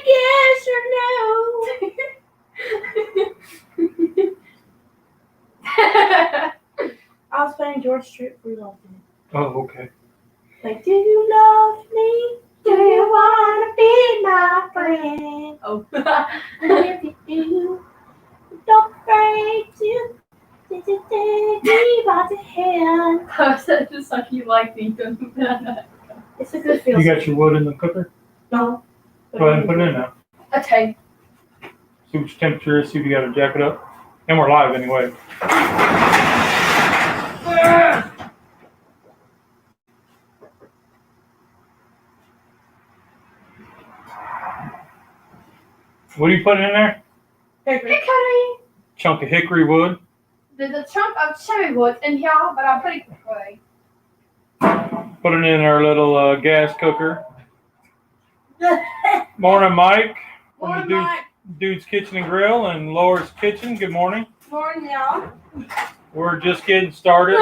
yes or no. I was playing George Strait for you. Oh, okay. Like, do you love me? Do you wanna be my friend? Oh. If you do, don't break to take me by the hand. Just like you like me. It's a good feel. You got your wood in the cooker? No. Go ahead and put it in now. Okay. See what your temperature is. See if you got to jack it up. And we're live anyway. What are you putting in there? Hickory. Chunk of hickory wood. There's a chunk of cherry wood in here, but I'll put it away. Put it in our little gas cooker. Morning, Mike. From the Dude's Kitchen and Grill and Laura's Kitchen. Good morning. Morning, y'all. We're just getting started.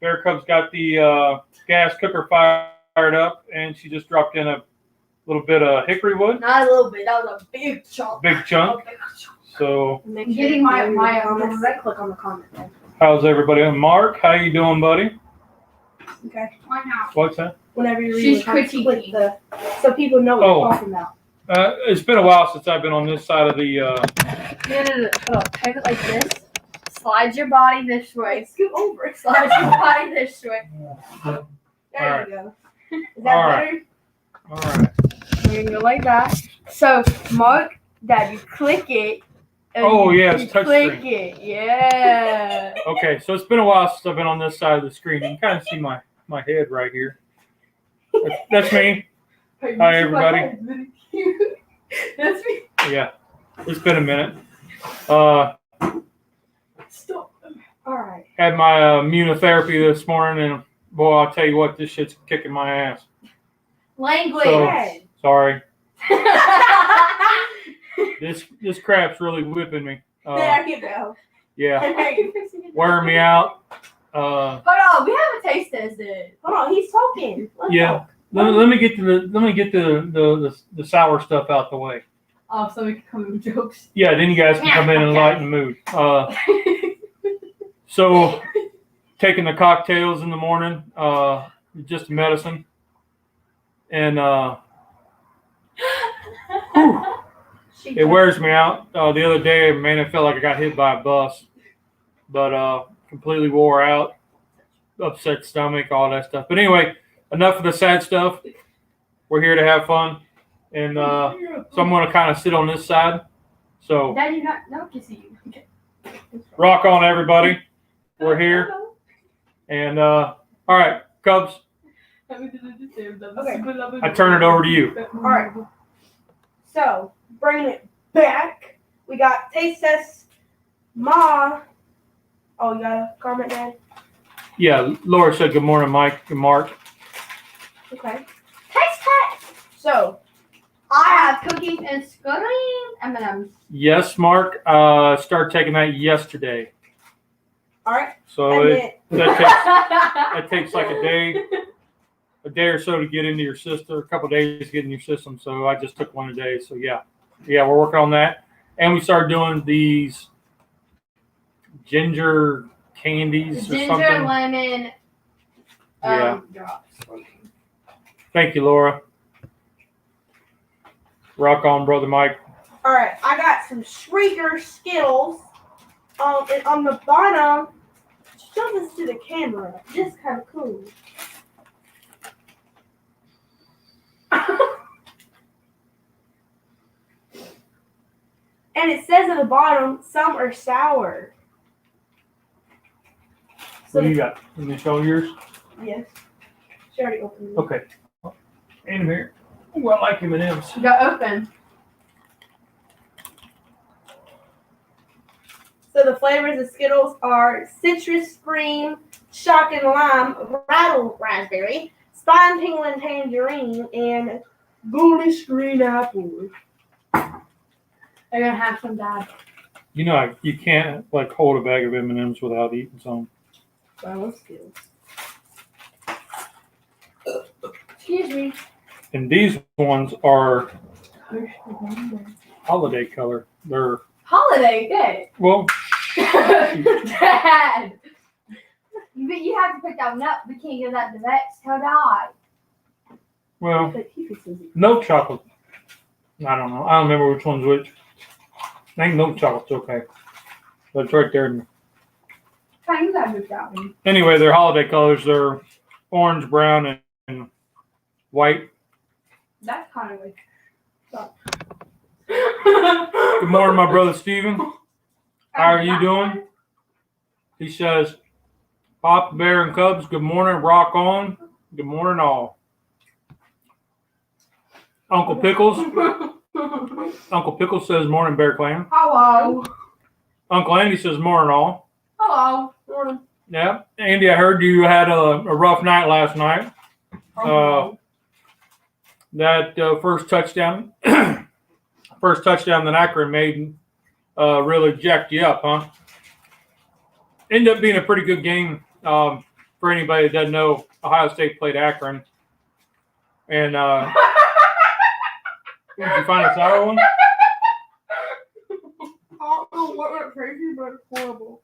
Bear Cub's got the gas cooker fired up, and she just dropped in a little bit of hickory wood. Not a little bit. That was a big chunk. Big chunk. So, Make I'm getting my comments. Right click on the comment then. how's everybody? Mark, how you doing, buddy? Okay. Why not? What's that? Whenever you read She's the comments, click critiquing. so people know what Oh. you're talking about. It's been a while since I've been on this side of the. No. Take it like this. Slide your body this way. Scoot over. Slide your body this way. There Alright. you go. Is that Alright. better? All right. You're gonna go like that. So, Mark, Dad, you click it. and Oh, yeah, it's you touch click screen. it. Yeah. Okay, so it's been a while since I've been on this side of the screen. You can kind of see my head right here. That's me. Hi, everybody. That's me. Yeah, it's been a minute. Stop. Alright. Had my immunotherapy this morning, and boy, I'll tell you what, this shit's kicking my ass. Language. So- Hey. Sorry, this crap's really whipping me. There you go. Yeah, There you go. wearing me out. Hold on, we haven't taste tested. Hold on, he's talking. Let's Yeah. talk. Let me get the sour stuff out the way. Oh, so we can come with jokes. Yeah, then you guys can come in and lighten the mood. So, taking the cocktails in the morning, just medicine, and it wears me out. The other day, man, it felt like I got hit by a bus, but completely wore out, upset stomach, all that stuff. But anyway, enough of the sad stuff. We're here to have fun, and so I'm going to kind of sit on this side. So, Daddy, not kissing you. Okay. rock on, everybody. We're here. And, all right, Cubs, Okay. I turn it over to you. Alright. So, bringing it back, we got taste test. Ma. Oh, you got a comment, Dad? Yeah, Laura said good morning, Mike and Mark. Okay. Taste test. So, I have cookies and scoring M&M's. Yes, Mark, started taking that yesterday. alright. So And that takes like a day or so to get into your system, a couple of days to get in your system. So I just took one a day. So yeah, we're working on that. And we started doing these ginger candies or Ginger something. lemon Yeah. drops. Thank you, Laura. Rock on, brother Mike. Alright, I got some Shrieker Skittles. And on the bottom, show this to the camera. This is kind of cool. And it says at the bottom, some are sour. So, What do you got? Let me show yours. yes. She already opened it. Okay. In here. Ooh, I like M&M's. You got open. So the flavors of Skittles are citrus scream, shock and lime, rattle raspberry, spine tingling tangerine, and ghoulish green apple. They're gonna have some, Dad. You know, you can't like hold a bag of M&M's without eating some. I love Skittles. Excuse me. And these ones are holiday color. They're Holiday day. well. Dad. But you have to pick that one up. We can't give that to Vex. He'll die. Well, milk chocolate. I don't know. I don't remember which one's which. I think milk chocolate's okay. But it's right there. Fine, you gotta move that one. Anyway, their holiday colors, they're orange, brown, and white. That's kind of like. Good morning, my brother Steven. How are you doing? He says, Papa Bear and Cubs, good morning, rock on. Good morning, all. Uncle Pickles. Uncle Pickles says, morning, Bear Clan. Hello. Uncle Andy says, morning, all. Hello. Morning. Yeah. Andy, I heard you had a rough night last night. That first touchdown that Akron made really jacked you up, huh? Ended up being a pretty good game. For anybody that doesn't know, Ohio State played Akron. And did you find a sour one? I don't know what went crazy, but it's horrible.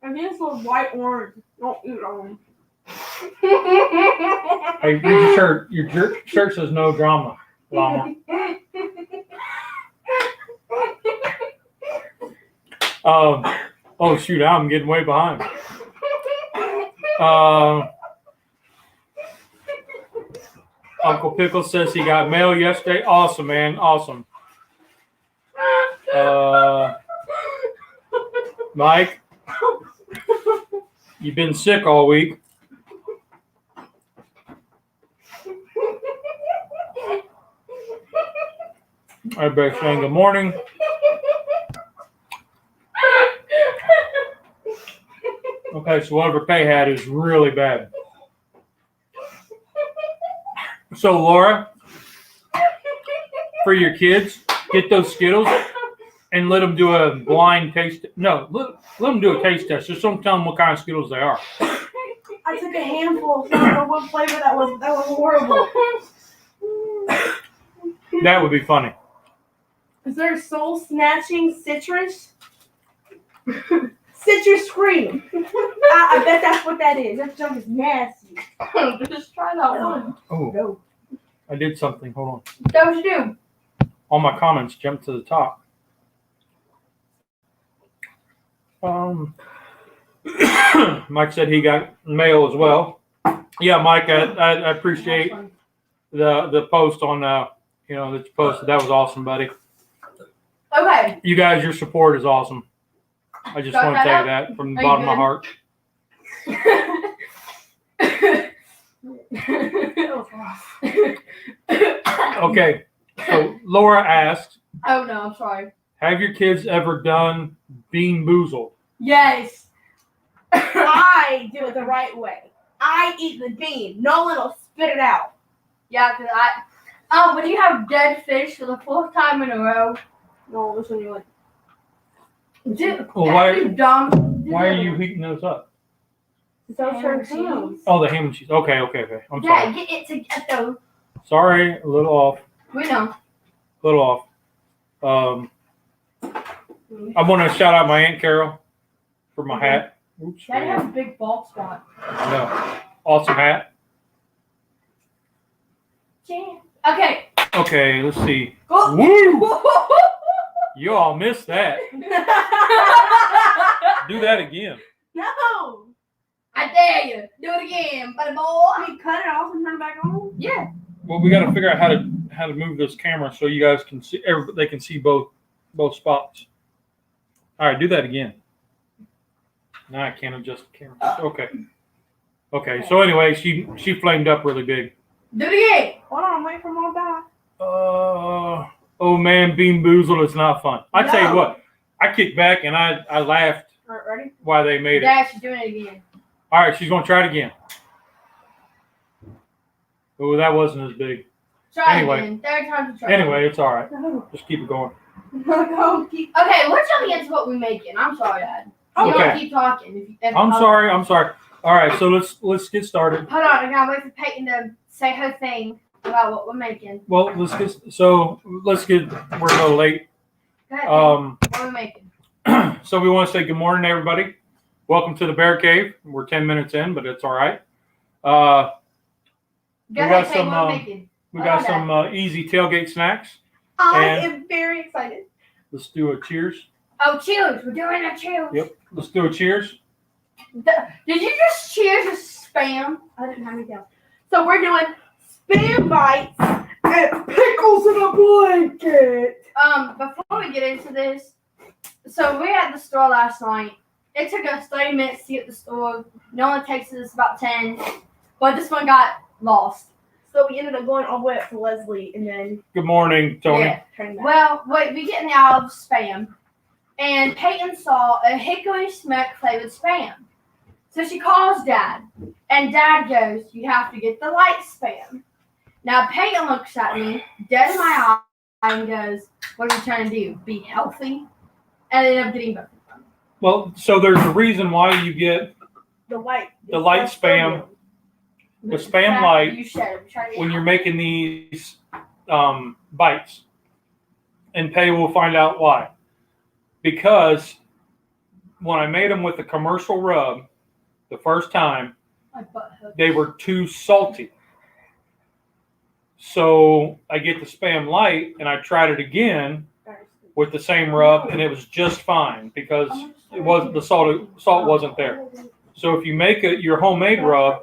I think it's those white orange. Don't eat them. Hey, your shirt says no drama, Llama. Oh shoot, I'm getting way behind. Uncle Pickle says he got mail yesterday. Awesome, man. Awesome. Mike, you've been sick all week. Everybody's saying good morning. Okay, so whatever Pay had is really bad. So, Laura, for your kids, get those Skittles and let them do a blind taste. No, let them do a taste test. Just don't tell them what kind of Skittles they are. I took a handful, so I don't know what flavor that was. That was horrible. That would be funny. Is there soul snatching citrus? Citrus cream. I bet that's what that is. That junk is nasty. Just try that one. Oh, Go. I did something. Hold on. That what you do. All my comments jumped to the top. Mike said he got mail as well. Yeah, Mike, I appreciate the post on that you posted. That was awesome, buddy. Okay. You guys, your support is awesome. I just want to tell you that from the bottom of my heart. Okay, so Laura asked, Oh no, I'm sorry. have your kids ever done Bean Boozled? Yes. I do it the right way. I eat the bean. Nolan will spit it out. Yeah, cause when you have dead fish for the fourth time in a row. No, this one you like. Dude, Well, why you dumb. are you heating those up? Those are hams. Oh, the ham and cheese. Okay. I'm Yeah, sorry. get it to get those. Sorry, a little off. We know. I want to shout out my Aunt Carol for my hat. Oops. Daddy has a big bald spot. No. Awesome hat. Jam. Okay. Okay, let's see. Go. Woo! You all missed that. Do that again. No. I dare you. Do it again, buddy boy. You cut it off and turn it back on? Yeah. Well, we got to figure out how to move this camera so you guys can see. They can see both spots. All right, do that again. Now I can't adjust the camera. Okay. So anyway, she flamed up really big. Do it again. Hold on, wait for more back. Oh man, Bean Boozled is not fun. I tell you what, I kicked back and I laughed. All right, ready? Why they made it. Dad, she's doing it again. All right, she's gonna try it again. Oh, that wasn't as big. Try Anyway. again. Third time's a charm. Anyway, it's all right. Just keep it going. Okay, let's jump into what we're making. I'm sorry, Dad. You Okay. don't keep talking. I'm sorry. All right, so let's get started. Hold on, I gotta wait for Peyton to say her thing. about what we're making. Well, we're a little late. Go ahead. What are we making? So we want to say good morning to everybody. Welcome to the Bear Cave. We're 10 minutes in, but it's all right. We got some easy tailgate snacks. I am very excited. Let's do a cheers. Oh, cheers. We're doing a cheers. Yep. Let's do a cheers. Did you just cheers with spam? I didn't have any down. So we're doing spam bites and pickles in a blanket. Before we get into this, so we were at the store last night. It took us 30 minutes to get to the store. Normally it takes us about 10, but this one got lost. So we ended up going all the way up to Leslie and then. Good morning, Tony. Yeah. Well, wait, we get in the aisle of spam, and Peyton saw a hickory smoke flavored spam. So she calls Dad, and Dad goes, "You have to get the light spam." Now Peyton looks at me, dead in my eye, and goes, "What are you trying to do? Be healthy?" And I ended up getting both of them. Well, so there's a reason why you get the light spam. The spam light when you're making these bites. And Pay will find out why. Because when I made them with the commercial rub the first time, they were too salty. So I get the spam light and I tried it again with the same rub and it was just fine because it wasn't the salt wasn't there. So if you make your homemade rub,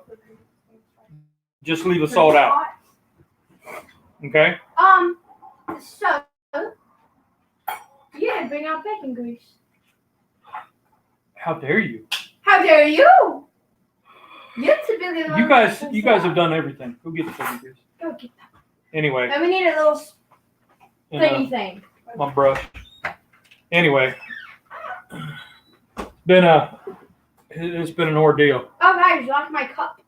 just leave the salt out. Okay? So yeah, bring out bacon grease. How dare you? How dare you? You're typically the You guys have done everything. Go get the bacon grease. Go get that. Anyway. And we need a little thingy thing. My brush. Anyway. It's been an ordeal. Oh guys, you like my cup?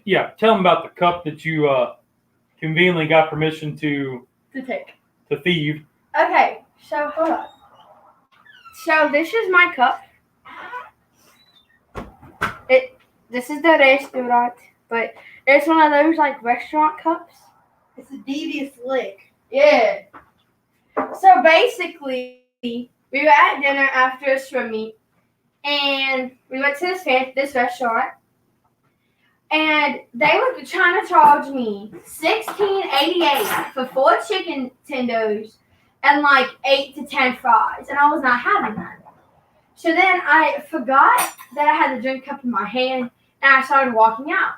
Yeah, tell them about the cup that you conveniently got permission to take. To thieve. Okay, so hold on. So this is my cup. This is the restaurant, but it's one of those like restaurant cups. It's a devious lick. Yeah. So basically, we were at dinner after a swim meet, and we went to this restaurant. And they were trying to charge me $16.88 for 4 chicken tendos and like 8 to 10 fries, and I was not having that. So then I forgot that I had the drink cup in my hand, and I started walking out.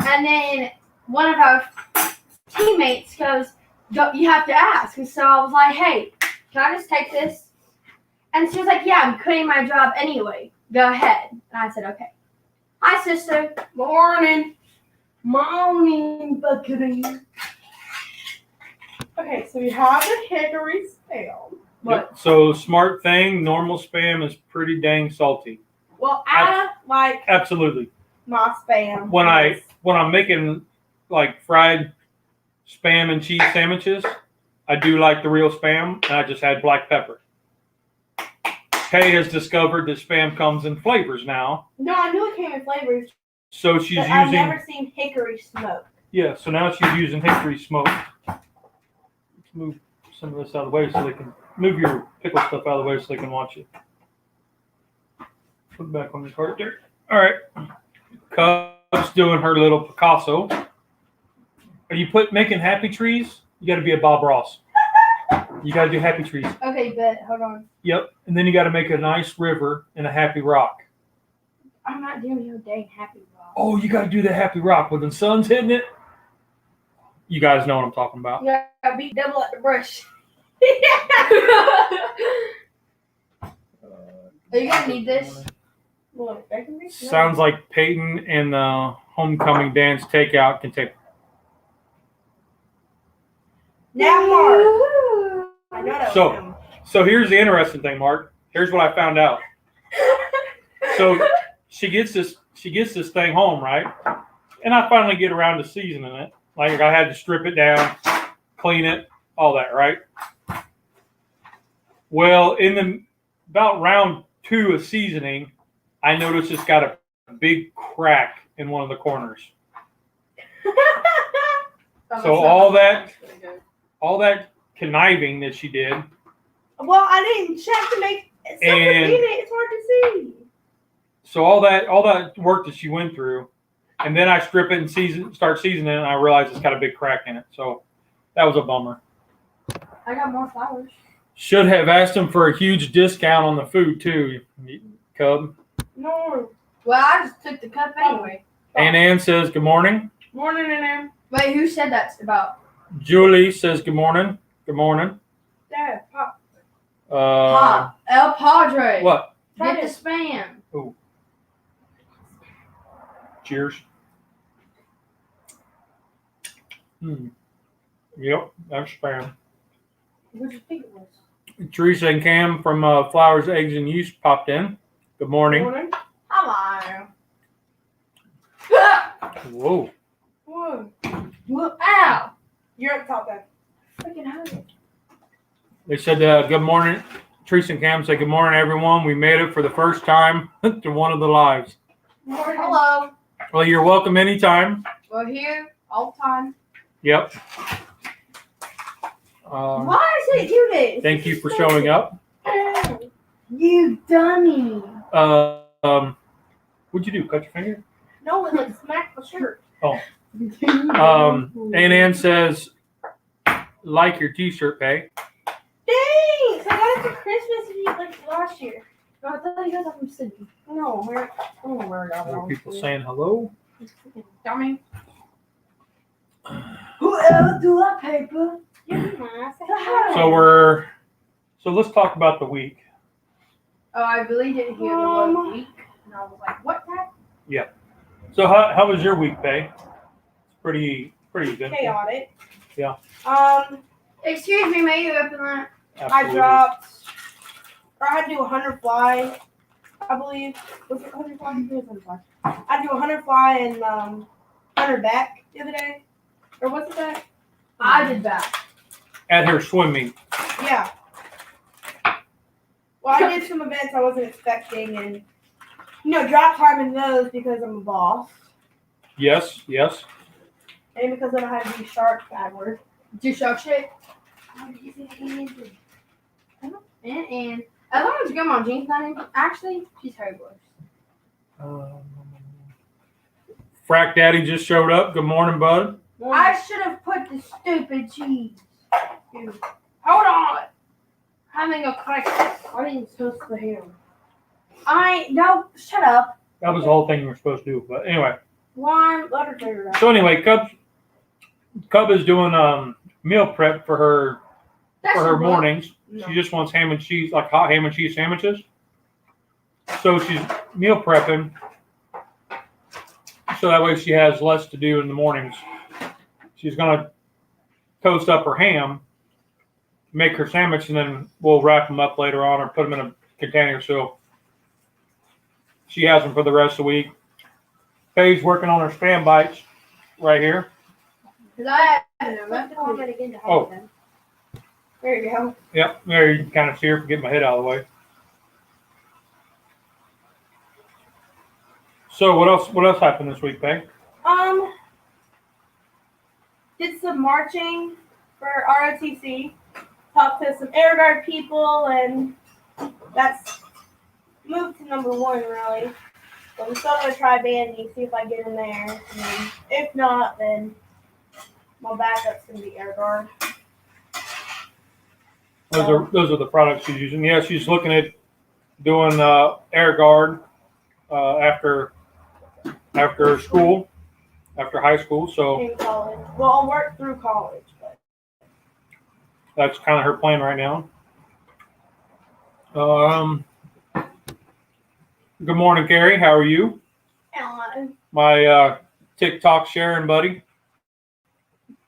And then one of our teammates goes, "You have to ask." And so I was like, "Hey, can I just take this?" And she was like, "Yeah, I'm quitting my job anyway. Go ahead." And I said, "Okay." Hi, sister. Morning, buckaroo. Okay, so we have the hickory spam. Yep. So smart thing, normal spam is pretty dang salty. Well, I like absolutely my spam. When I'm making like fried spam and cheese sandwiches, I do like the real spam, and I just add black pepper. Kay has discovered that spam comes in flavors now. No, I knew it came in flavors. So she's using. I've never seen hickory smoke. Yeah, so now she's using hickory smoke. Let's move some of this out of the way so they can move your pickle stuff out of the way so they can watch it. Put it back on the cart there. All right. Cub's doing her little Picasso. Are you making happy trees? You got to be a Bob Ross. You got to do happy trees. Okay, bet. Hold on. Yep. And then you got to make a nice river and a happy rock. I'm not doing no dang happy rock. Oh, you got to do the happy rock when the sun's hitting it. You guys know what I'm talking about. Yeah, be double at the brush. Are you going to need this? Sounds like Peyton and the homecoming dance takeout can take. Now, Mark. So here's the interesting thing, Mark. Here's what I found out. So she gets this thing home, right? And I finally get around to seasoning it. Like I had to strip it down, clean it, all that, right? Well, about round 2 of seasoning, I noticed it's got a big crack in one of the corners. So all that conniving that she did. Well, I didn't check to make stuff in it. It's hard to see. So all that work that she went through, and then I strip it and start seasoning it, and I realized it's got a big crack in it. So that was a bummer. I got more flowers. Should have asked him for a huge discount on the food too, Cub. No. Well, I just took the cup anyway. And Ann says good morning. Morning, Ann. Wait, who said that's about? Julie says good morning. Good morning. Dad, Pop. Pop. El Padre. What? Get the spam. Oh. Cheers. Yep, that's spam. What did you think it was? Teresa and Cam from Flowers, Eggs, and Yeast popped in. Good morning. Morning. Hello. Whoa. Whoa. Ow. You're at the top then. Freaking hurt it. They said good morning. Teresa and Cam said good morning, everyone. We made it for the first time to one of the lives. Hello. Well, you're welcome anytime. We're here all the time. Yep. Why does it do this? Thank you for showing up. You dummy. What'd you do? Cut your finger? No, it like smacked my shirt. Oh. Ann says, like your t-shirt, Pay. Thanks! I got it for Christmas like last year. No, I thought you got that from Sydney. No, where? Oh, where I got More it. people saying hello. Dummy. Who else do that paper? So let's talk about the week. Oh, I really didn't hear the word week. And I was like, what that? Yeah. So how was your week, Pay? It's pretty eventful. Chaotic. Yeah. Excuse me, may you open that? Absolutely. I had to do 100 fly, I believe. Was it 100 fly? It was 100 fly. I had to do 100 fly and 100 back the other day. Or was it that? I did that. At her swim meet. Yeah. Well, I did some events I wasn't expecting and, drop time in those because I'm a boss. Yes. And because I don't have to do shark bad word. Do shark shit? And as long as Grandma Jean's not in, actually, she's very worse. Frack Daddy just showed up. Good morning, bud. I should have put the stupid cheese. Dude. Hold on. Having a crisis. I didn't toast the ham. No, shut up. That was the whole thing you were supposed to do. But anyway. One, let her figure it out. So anyway, Cub is doing meal prep for her mornings. No. She just wants ham and cheese, like hot ham and cheese sandwiches. So she's meal prepping, so that way she has less to do in the mornings. She's gonna toast up her ham, make her sandwich, and then we'll wrap them up later on or put them in a container so she has them for the rest of the week. Faye's working on her spam bites right here. Oh. There you go. Yep, there you can kind of see her for getting my head out of the way. So what else happened this week, Peg? Did some marching for ROTC. Talked to some Air Guard people, and that's moved to number 1 really. So I'm still gonna try bandy, see if I get in there. And then if not, then my backup's gonna be Air Guard. Those are the products she's using. Yeah, she's looking at doing Air Guard after school, after high school. So in college. Well, I'll work through college, but that's kind of her plan right now. Good morning, Carrie. How are you? Hello. My TikTok sharing buddy.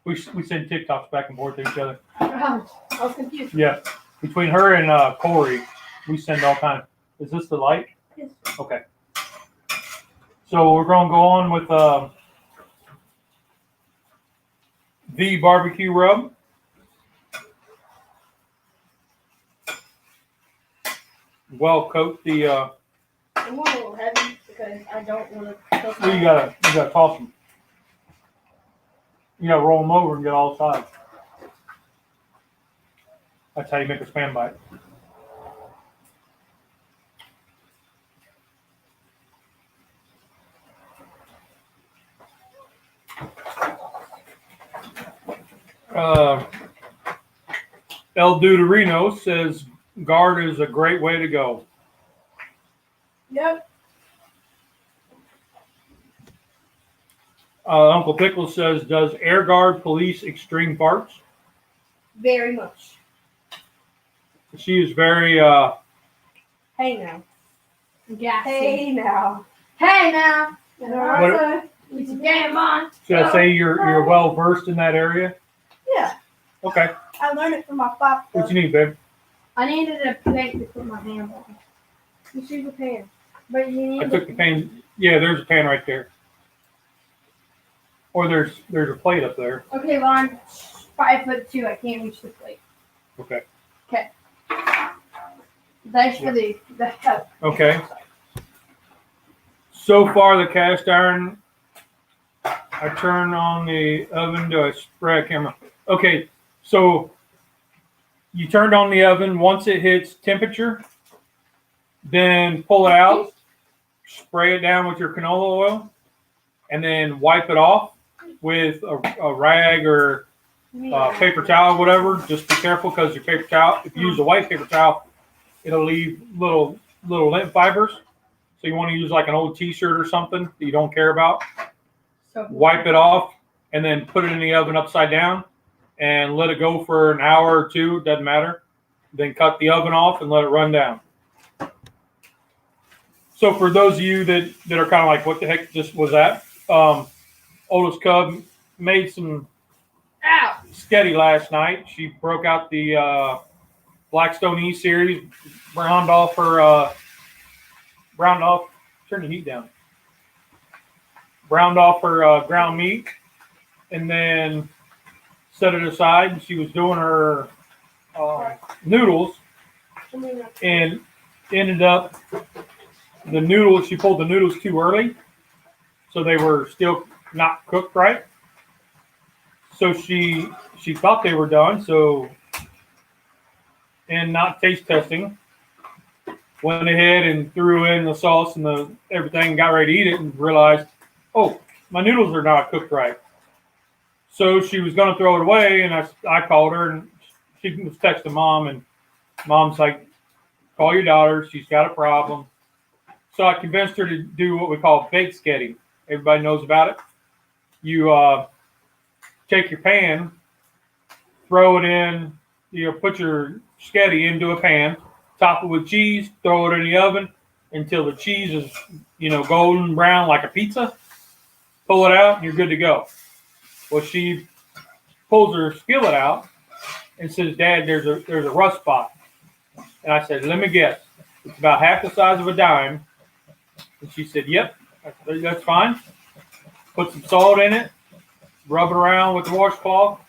We send TikToks back and forth to each other. I was confused. Yeah, between her and Corey, we send all kinds. Is this the light? Yes. Okay. So we're going to go on with the barbecue rub. Well coat the. I'm a little heavy because I don't want to. You gotta toss them. You gotta roll them over and get all sides. That's how you make a spam bite. El Duderino says guard is a great way to go. Yep. Uncle Pickles says, does Air Guard police extreme farts? Very much. She is very, Hey now. Gassy. Hey now. Hey now. What- It's a game on. should I say you're well versed in that area? Yeah. Okay. I learned it from my papa. What you need, babe? I needed a plate to put my ham on. You see the pan. But you I need took the pan. Yeah, there's a pan right there. Or there's a plate up there. Okay, well, I'm 5'2". I can't reach the plate. Okay. Thanks for the help. Okay. So far, the cast iron, I turn on the oven. Do I spray a camera? Okay, so you turned on the oven. Once it hits temperature, then pull it out, spray it down with your canola oil, and then wipe it off with a rag or paper towel, whatever. Just be careful because your paper towel, if you use a white paper towel, it'll leave little lint fibers. So you want to use like an old t-shirt or something that you don't care about. So Wipe it off and then put it in the oven upside down and let it go for an hour or two. Doesn't matter. Then cut the oven off and let it run down. So for those of you that are kind of like, what the heck just was that? Oldest Cub made some Sketti last night. She broke out the Blackstone E series, browned off, turn the heat down. Browned off her ground meat and then set it aside. She was doing her noodles and ended up she pulled the noodles too early. So they were still not cooked right. So she thought they were done. So, and not taste testing, went ahead and threw in the sauce and everything, got ready to eat it, and realized, oh, my noodles are not cooked right. So she was going to throw it away, and I called her, and she was texting Mom, and Mom's like, call your daughter. She's got a problem. So I convinced her to do what we call baked Sketti. Everybody knows about it. You take your pan, throw it in, put your Sketti into a pan, top it with cheese, throw it in the oven until the cheese is, golden brown like a pizza. Pull it out, and you're good to go. Well, she pulls her skillet out and says, Dad, there's a rust spot. And I said, let me guess. It's about half the size of a dime. And she said, yep, that's fine. Put some salt in it, rub it around with the washcloth.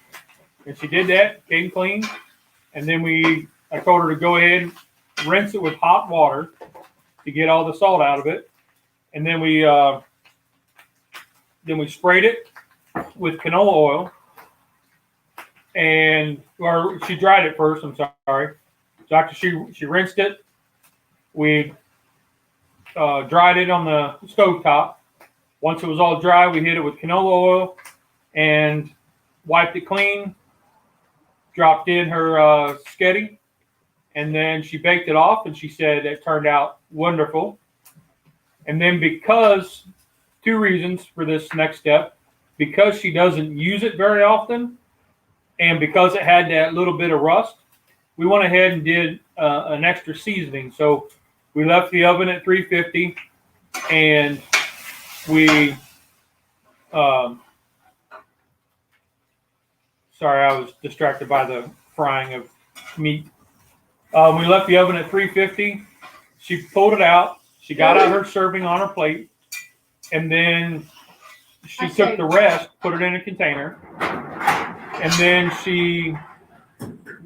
And she did that, came clean. And then I told her to go ahead, rinse it with hot water to get all the salt out of it. And then we sprayed it with canola oil. Or she dried it first, I'm sorry. So after she rinsed it, we dried it on the stove top. Once it was all dry, we hit it with canola oil and wiped it clean, dropped in her Sketti, and then she baked it off, and she said it turned out wonderful. And then two reasons for this next step, because she doesn't use it very often, and because it had that little bit of rust, we went ahead and did an extra seasoning. So we left the oven at 350, and we, sorry, I was distracted by the frying of meat. We left the oven at 350. She pulled it out. She got out her serving on her plate, and then she took the rest, put it in a container, and then she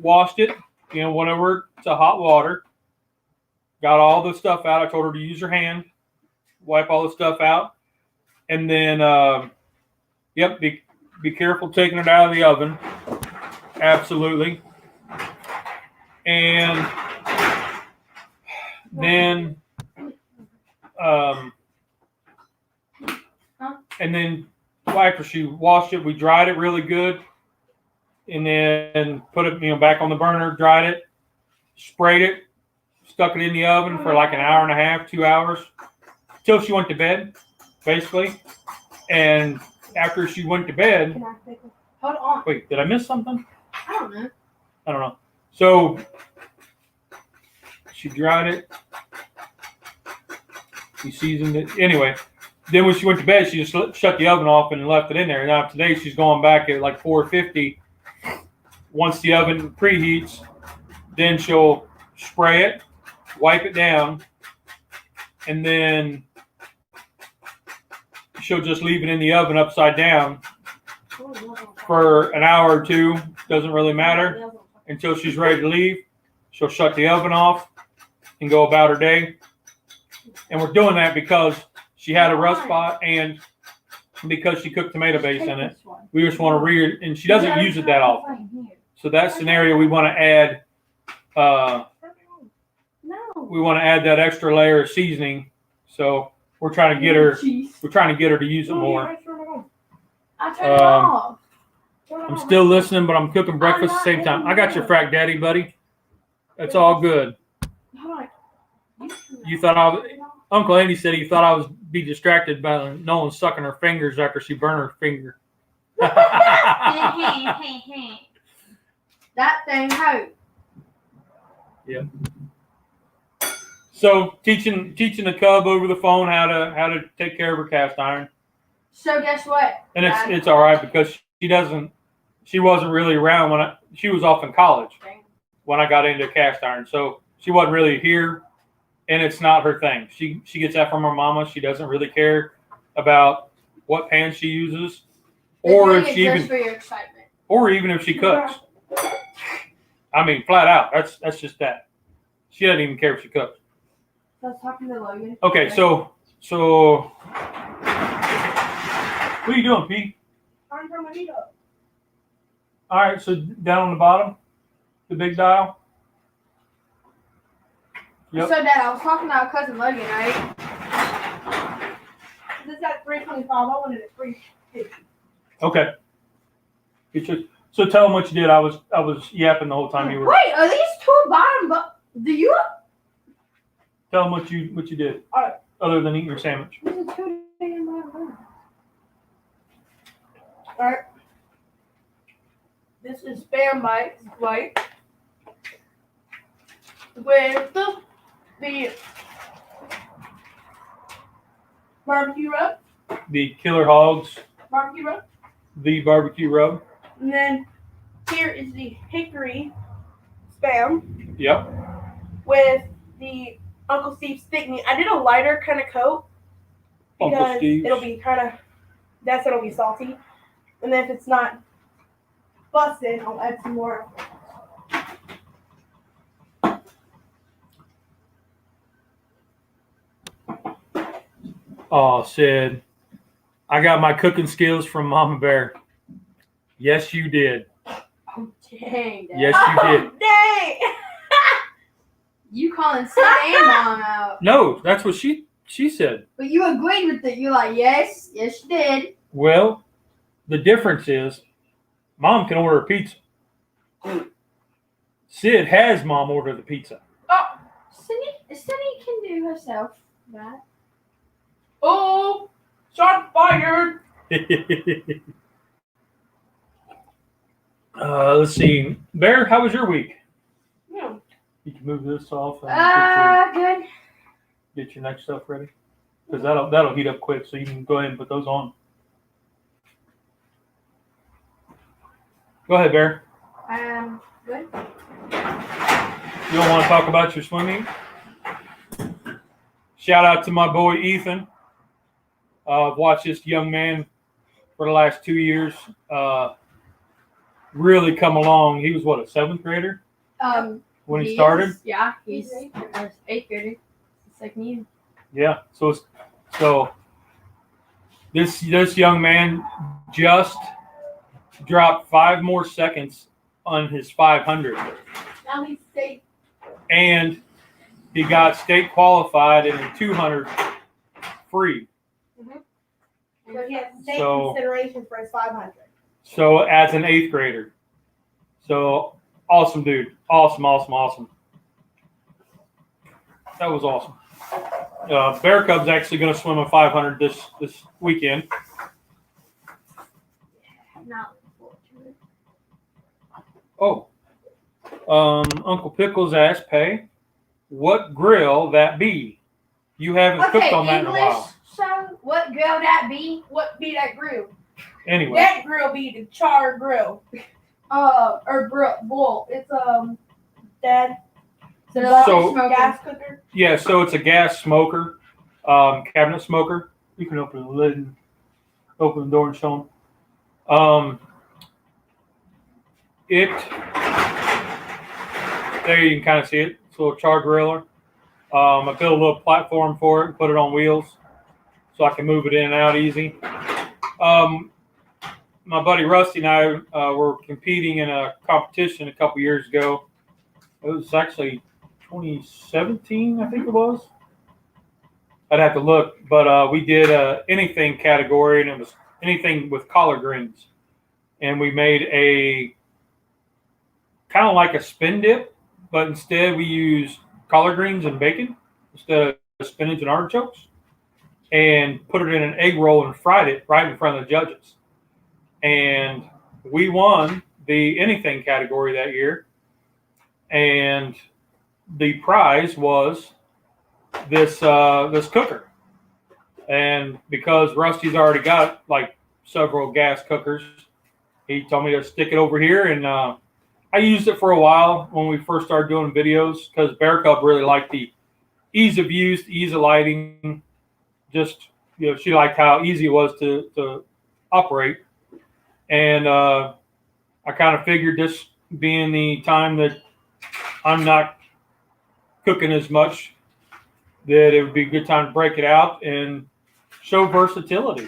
washed it, went over to hot water, got all the stuff out. I told her to use her hand, wipe all the stuff out, and then, be careful taking it out of the oven. Absolutely. And then, after she washed it, we dried it really good, and then put it, back on the burner, dried it, sprayed it, stuck it in the oven for like an hour and a half, 2 hours, till she went to bed, basically. And after she went to bed, Hold on. wait, did I miss something? I don't know. So she dried it. She seasoned it. Anyway, then when she went to bed, she just shut the oven off and left it in there. Now today she's going back at like 450. Once the oven preheats, then she'll spray it, wipe it down, and then she'll just leave it in the oven upside down for an hour or two. Doesn't really matter until she's ready to leave. She'll shut the oven off and go about her day. And we're doing that because she had a rust spot and because she cooked tomato base in it. We just want to and she doesn't use it that often. So that scenario, we want to add, we want to add that extra layer of seasoning. So we're trying to get her, to use it more. I turned it off. I'm still listening, but I'm cooking breakfast at the same time. I got your frack daddy, buddy. That's all good. You thought Uncle Andy said he thought I was be distracted by Nolan sucking her fingers after she burned her finger. That thing hurt. Yeah. So teaching the cub over the phone how to take care of her cast iron. So guess what? And it's all right because she wasn't really around when she was off in college when I got into cast iron. So she wasn't really here, and it's not her thing. She gets that from her mama. She doesn't really care about what pan she uses, or if she even for your excitement, or even if she cooks. I mean, flat out. That's just that. She doesn't even care if she cooks. I was talking to Logan. Okay, so what are you doing, Pete? I'm from Anita. All right, so down on the bottom, the big dial. Yep. So, Dad, I was talking to our cousin Logan, right? This got 325. I wanted it 350. Okay. So tell them what you did. I was yapping the whole time you were. Wait, are these two bottom? But do you? Tell them what you did. All right. Other than eating your sandwich. All right. This is Spam Bites, right? With the barbecue rub. The Killer Hogs. Barbecue rub. The barbecue rub. And then here is the hickory Spam. Yep. With the Uncle Steve's thick meat. I did a lighter kind of coat because it'll be it'll be salty. And then if it's not busted, I'll add some more. Oh, Sid, I got my cooking skills from Mama Bear. Yes, you did. Oh, dang. Dad. Yes, you did. Dang! You calling Sid and Mom out. No, that's what she said. But you agreed with it. You're like, yes, you did. Well, the difference is Mom can order a pizza. Sid has Mom order the pizza. Oh, Cindy can do herself that. Oh, shot fired! Let's see. Bear, how was your week? Yeah. You can move this off and Good. get your next stuff ready. Because that'll heat up quick, so you can go ahead and put those on. Go ahead, Bear. Good. You don't want to talk about your swimming? Shout out to my boy Ethan. I've watched this young man for the last 2 years really come along. He was what, a seventh grader? When he started? He's 8th grader. It's like me. Yeah. So this young man just dropped 5 more seconds on his 500. Now he's state. And he got state qualified in the 200 free. So he has state So- consideration for his 500. So as an 8th grader. So awesome, dude. Awesome. That was awesome. Bear Cub's actually going to swim a 500 this weekend. Not Oh, Uncle Pickles asked, Pay, what grill that be? You haven't cooked on that in a while. So what grill that be? What be that grill? Anyway, That grill be the char grill. Or bull. It's Dad. So- Gas cooker. yeah, so it's a gas smoker, cabinet smoker. You can open the lid and open the door and show them. There you can kind of see it. It's a little char griller. I built a little platform for it and put it on wheels so I can move it in and out easy. My buddy Rusty and I were competing in a competition a couple years ago. It was actually 2017, I think it was. I'd have to look, but we did anything category, and it was anything with collard greens. And we made a kind of like a spin dip, but instead we used collard greens and bacon instead of spinach and artichokes, and put it in an egg roll and fried it right in front of the judges. And we won the anything category that year. And the prize was this cooker. And because Rusty's already got like several gas cookers, he told me to stick it over here. And I used it for a while when we first started doing videos because Bear Cub really liked the ease of use, the ease of lighting. Just, she liked how easy it was to operate. And I kind of figured this being the time that I'm not cooking as much, that it would be a good time to break it out and show versatility.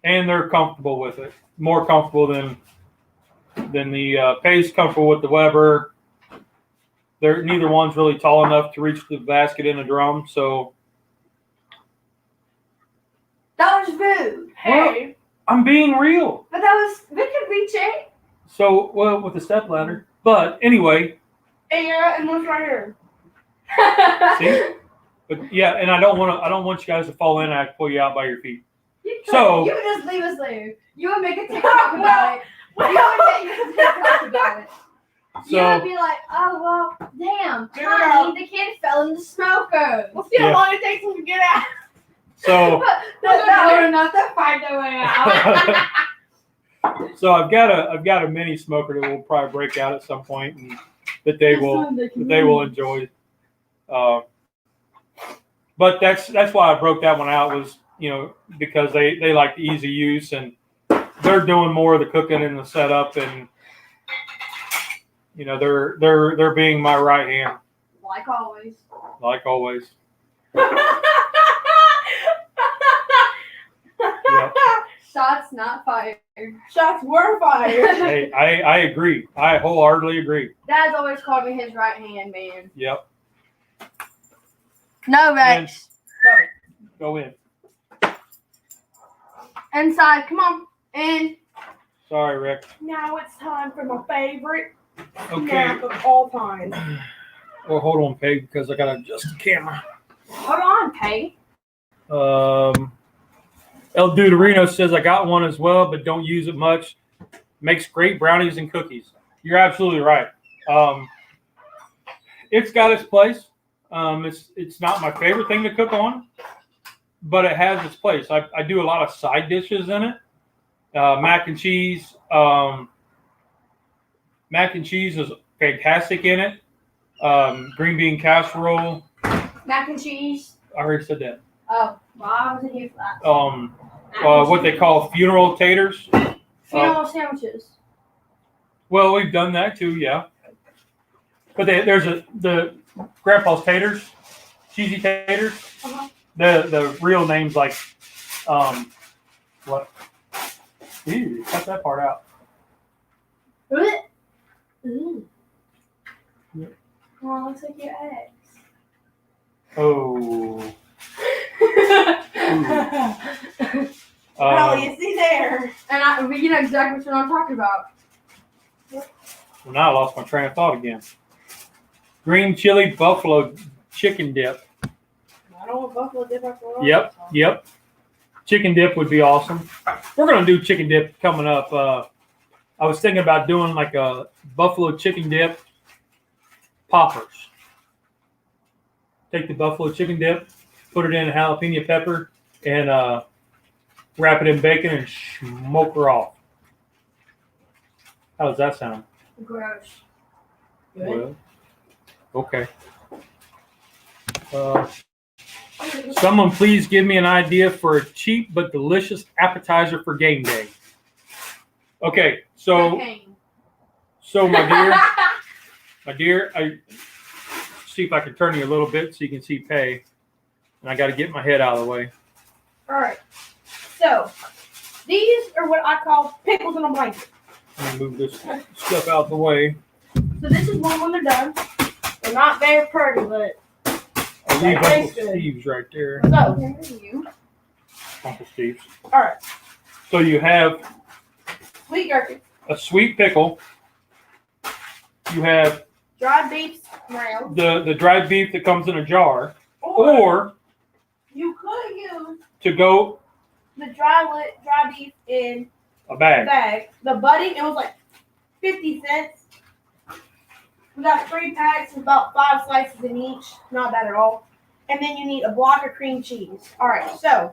And they're comfortable with it, more comfortable than the Pay's comfortable with the Weber. Neither one's really tall enough to reach the basket in a drum, so. That was rude. Hey. I'm being real. But we could reach it. So, well, with the step ladder. But anyway. Hey, yeah, and one's right here. See? But yeah, and I don't want you guys to fall in and I have to pull you out by your feet. You So- would just leave us there. You would make a TikTok about it. You would make a TikTok about it. You would So be like, oh well, damn, Get it honey, out. the kid fell in the smoker. We'll see Yeah. how long it takes him to get out. so We're not to find the way out. so I've got a mini smoker that will probably break out at some point and that they will enjoy. But that's why I broke that one out, was because they like the easy use, and they're doing more of the cooking and the setup, and they're being my right hand, Like always. like always. Yep. Shots not fired. Shots were fired. Hey, I agree. I wholeheartedly agree. Dad's always called me his right hand man. Yep. No, Rex. Go in. Inside, come on. In. Sorry, Rick. Now it's time for my favorite Okay. snack of all time. Well, hold on, Peg, because I gotta adjust the camera. Hold on, Peg. El Duderino says, I got one as well, but don't use it much. Makes great brownies and cookies. You're absolutely right. It's got its place. It's not my favorite thing to cook on, but it has its place. I do a lot of side dishes in it. Mac and cheese. Mac and cheese is fantastic in it. Green bean casserole. Mac and cheese. I already said that. Oh, well, I wasn't here for that. What they call funeral taters. Funeral sandwiches. Well, we've done that too, yeah. But there's the Grandpa's taters, cheesy taters. Uh-huh. The real name's like what? Ew, cut that part out. Ooh. Yep. Oh, looks like your eggs. Oh. Oh, you see there. And you know exactly what I'm talking about. Well, now I lost my train of thought again. Green chili buffalo chicken dip. I don't want buffalo dip after all. Yep. Chicken dip would be awesome. We're gonna do chicken dip coming up. I was thinking about doing like a buffalo chicken dip poppers. Take the buffalo chicken dip, put it in a jalapeno pepper, and wrap it in bacon and smoke her off. How does that sound? Gross. Good. Well, okay. Someone please give me an idea for a cheap but delicious appetizer for game day. Okay, so Cocaine. my dear, I see if I can turn you a little bit so you can see pay, and I got to get my head out of the way. All right. So these are what I call pickles in a blanket. Let me move this stuff out of the way. So this is one when they're done. They're not very pretty, but I'll leave Uncle Steve's right there. so Uncle Steve's. all right. So you have Sweet gherkin, a sweet pickle. You have dried beef rounds, the dried beef that comes in a jar, or or you could use to go the dry beef in a a bag. bag. The budding, it was like 50 cents. We got 3 packs, about 5 slices in each. Not bad at all. And then you need a block of cream cheese. All right, so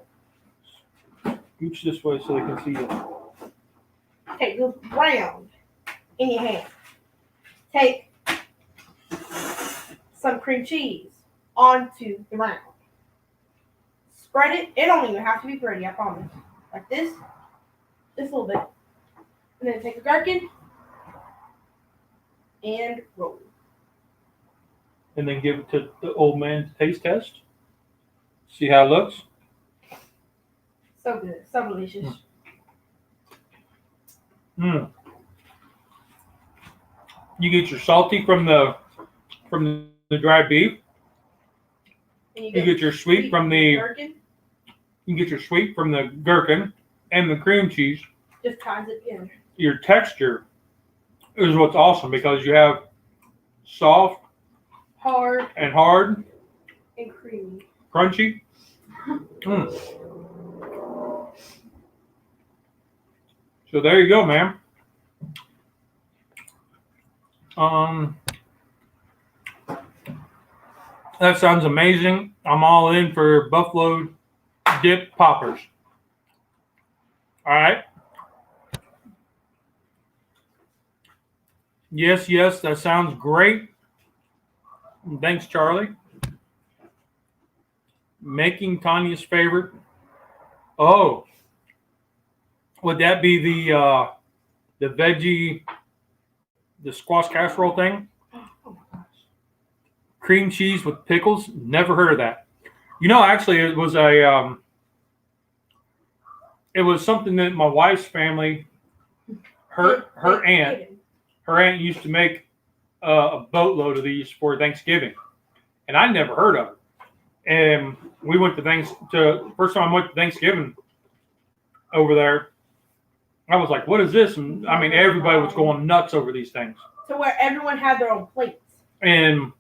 Gooch this way so they can see you. take this round in your hand. Take some cream cheese onto the round. Spread it. It don't even have to be pretty, I promise. Like this. Just a little bit. And then take a gherkin and roll. And then give it to the old man's taste test. See how it looks. So good. So delicious. You get your salty from the dried beef. And You get your sweet from the gherkin. you get your sweet from the gherkin and the cream cheese. Just ties it in. Your texture is what's awesome because you have soft Hard and hard, and creamy. crunchy. So there you go, man. That sounds amazing. I'm all in for buffalo dip poppers. All right. Yes, that sounds great. Thanks, Charlie. Making Tanya's favorite. Oh, would that be the veggie, the squash casserole thing? Oh my gosh. Cream cheese with pickles? Never heard of that. You know, actually, it was something that my wife's family, her aunt used to make a boatload of these for Thanksgiving, and I never heard of it. And we went to first time I went to Thanksgiving over there. I was like, "What is this?" And I mean, everybody was going nuts over these things. To where everyone had their own plates. And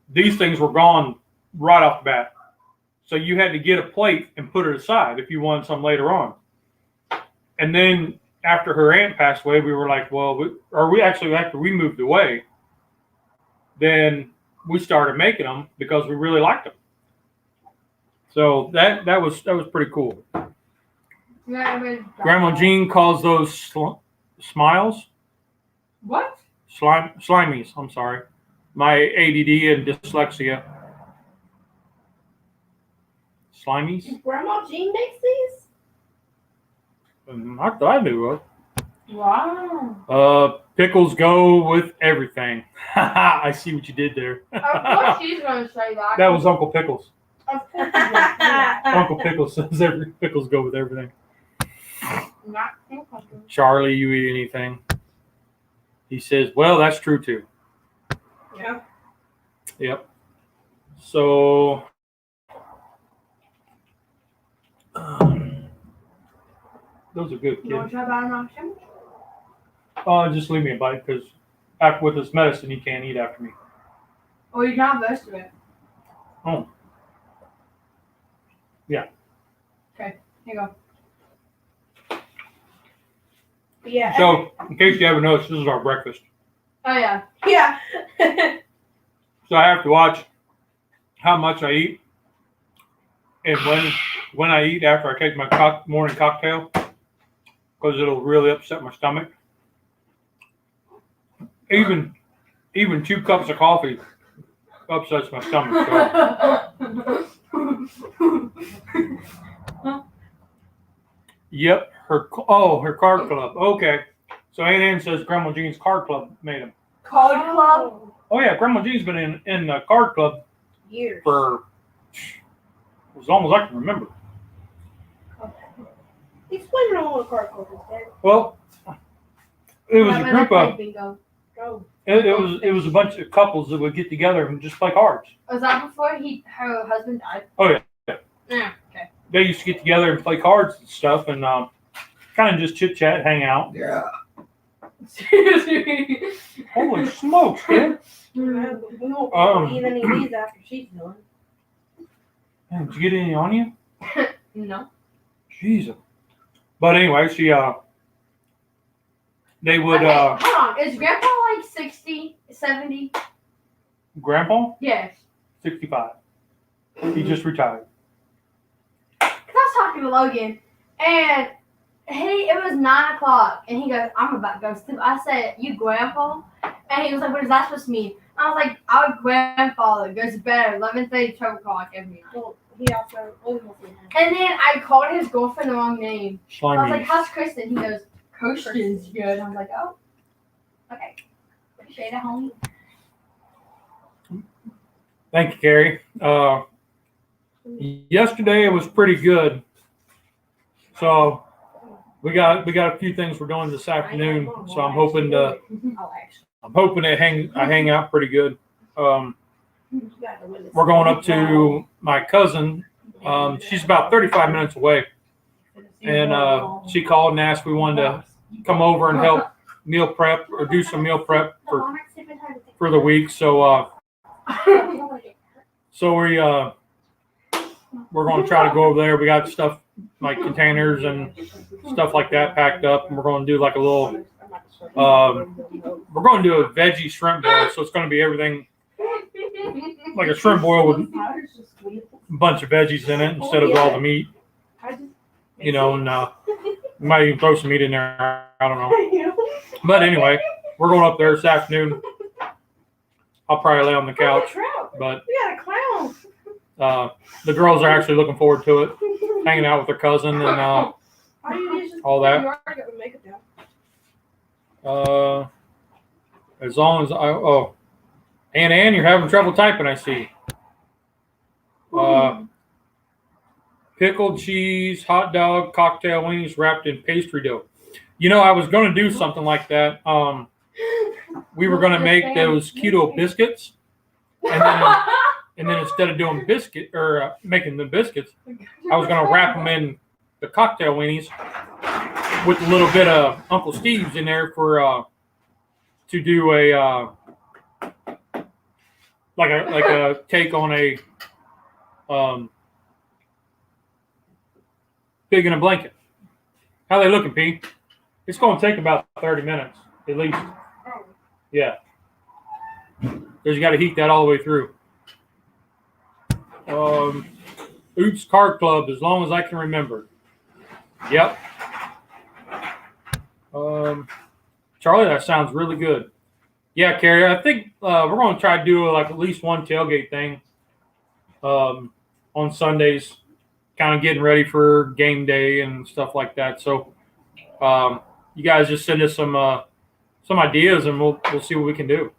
these things were gone right off the bat. So you had to get a plate and put it aside if you wanted some later on. And then after her aunt passed away, we were like, after we moved away, then we started making them because we really liked them. So that was pretty cool. Grandma Jean calls those smiles. What? Slimies. I'm sorry. My ADD and dyslexia. Slimies? Grandma Jean makes these? Not that I knew of. Wow. Pickles go with everything. I see what you did there. Of course she's going to say that. That was Uncle Pickles. Of course she's gonna say that. Uncle Pickles says pickles go with everything. Not comfortable. Charlie, you eat anything? He says, well, that's true too. Yeah. Yep. So, those are good, You want kids. to try bottom sandwich? Just leave me a bite because after with this medicine, you can't eat after me. Or you can have the rest of it. Oh. Yeah. Okay, here you go. Yeah. So, in case you haven't noticed, this is our breakfast. Oh, yeah. Yeah. So I have to watch how much I eat and when I eat after I take my morning cocktail because it'll really upset my stomach. Even 2 cups of coffee upsets my stomach. So. Yep, her card club. Okay, so Aunt Ann says Grandma Jean's card club made him. Card club? Oh yeah, Grandma Jean's been in the card club Years. for as long as I can remember. Explain on what a card club is, Dad. Well, it was a group of Bingo. Oh. it was a bunch of couples that would get together and just play cards. Was that before her husband died? Oh yeah. Yeah, okay. They used to get together and play cards and stuff and kind of just chit chat, hang out. Yeah. Holy smokes, kid! We won't eat any of these after she's done. Man, did you get any on you? No. Jesus. But anyway, they would, Okay, hold on. Is Grandpa like 60, 70? Grandpa, Yes. 65. He just retired. Because I was talking to Logan, and it was 9 o'clock, and he goes, I'm about to go to sleep. I said, you Grandpa? And he was like, what is that supposed to mean? I was like, our grandfather goes to bed at 11:30, 12 o'clock every night. Well, he also And then I called his girlfriend the wrong name. I was Slimy. like, how's Kristen? He goes, Kristen's good. I was like, oh, okay. Appreciate it, homie. Thank you, Carrie. Yesterday it was pretty good. So we got a few things we're doing this afternoon. So I'm hoping to I hang out pretty good. We're going up to my cousin. She's about 35 minutes away, and she called and asked if we wanted to come over and help meal prep or do some meal prep for the week. So we're going to try to go over there. We got stuff like containers and stuff like that packed up, and we're going to do like a little. We're going to do a veggie shrimp boil, so it's going to be everything like a shrimp boil with a bunch of veggies in it instead of all the meat. You know, and we might even throw some meat in there. I don't know. But anyway, we're going up there this afternoon. I'll probably lay on the couch, but We got a clown. the girls are actually looking forward to it, hanging out with their cousin and all that. As long as Aunt Ann, you're having trouble typing, I see. Pickled cheese, hot dog, cocktail wings wrapped in pastry dough. You know, I was going to do something like that. We were going to make those keto biscuits, and then instead of doing making the biscuits, I was going to wrap them in the cocktail weenies with a little bit of Uncle Steve's in there for to do a like a take on a pig in a blanket. How they looking, P? It's going to take about 30 minutes at least. Yeah, because you got to heat that all the way through. Oops, Card Club, as long as I can remember. Yep. Charlie, that sounds really good. Yeah, Carrie, I think we're going to try to do like at least one tailgate thing on Sundays, kind of getting ready for game day and stuff like that. So you guys just send us some ideas and we'll see what we can do.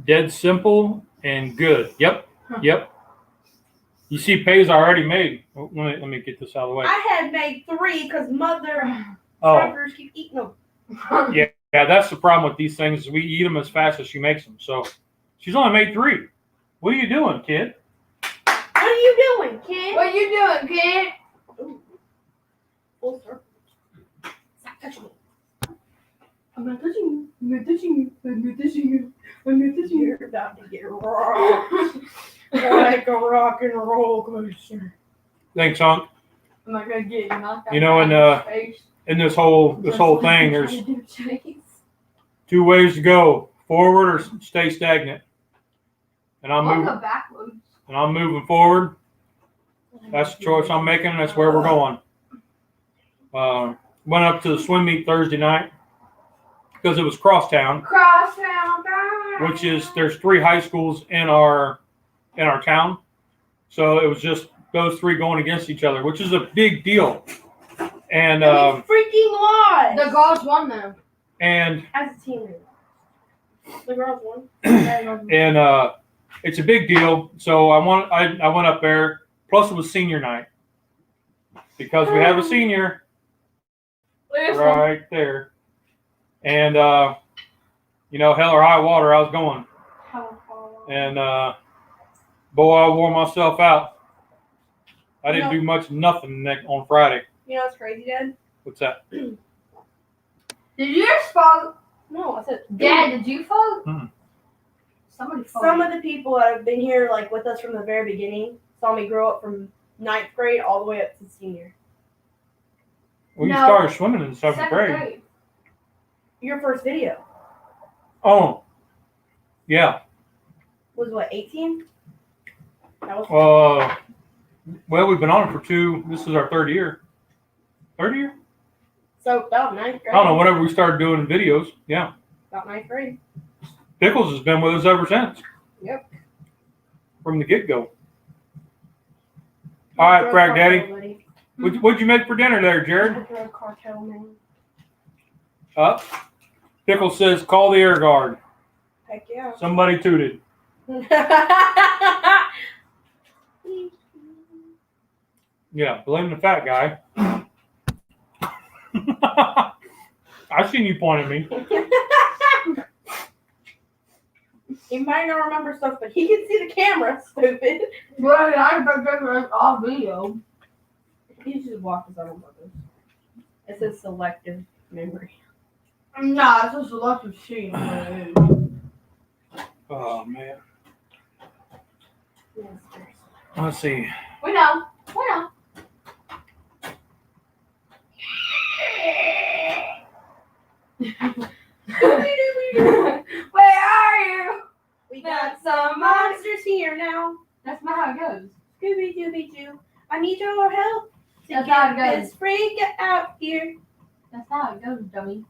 Dead simple and good. Yep. You see, pay's already made. Oh, let me get this out of the way. I had made 3 because mother Oh, truckers keep eating them. yeah. That's the problem with these things. Is we eat them as fast as she makes them. So she's only made 3. What are you doing, kid? What are you doing, kid? What you doing, kid? Full circle. Stop touching me. I'm not touching you. I'm not touching you. I'm not touching you. I'm not touching you. You're about to get rocked. Like a rock and roll coaster. Thanks, Hunk. I'm not gonna get you knocked out. You know, in this whole thing, there's 2 ways to go: forward or stay stagnant. And I'm I'll moving. go backwards. And I'm moving forward. That's the choice I'm making. That's where we're going. Went up to the swim meet Thursday night because it was crosstown, Crosstown. which is there's 3 high schools in our town. So it was just those 3 going against each other, which is a big deal. And We freaking lost. The girls won though. and As a team. The girls won. and it's a big deal. So I went up there. Plus it was senior night because we have a senior right there. And you know, hell or high water, I was going. And boy, I wore myself out. I didn't do nothing on Friday. You know what's crazy, Dad? What's that? Did you just fall? No, I said, Dad, did you fall? Hmm. Somebody fall. some of the people that have been here, like with us from the very beginning, saw me grow up from 9th grade all the way up to senior. Well, you No. started swimming in 7th Second grade. Your first video Oh, yeah. was what, 18? That was Well, we've been on it for 2. This is our 3rd year. 3rd year? so about 9th grade. I don't know. Whenever we started doing videos, yeah. About 9th grade. Pickles has been with us ever since. Yep. From the get-go. All right, Frag Daddy. Buddy. What'd you make for dinner there, Jared? Drug cartel, man. Pickles says, call the air guard. Heck yeah. Somebody tooted. Yeah, blame the fat guy. I seen you point at me. He might not remember stuff, but he can see the camera, stupid. Well, I bet that's all video. He just walked his own brothers. It says selective memory. Nah, it's a selective sheet. Oh, man. Yes, seriously. Let's see. We know. We know. Where are you? We got some monsters here now. That's not how it goes. Scooby Dooby Doo. I need your help to That's how it get goes. this freak out here. That's not how it goes, dummy.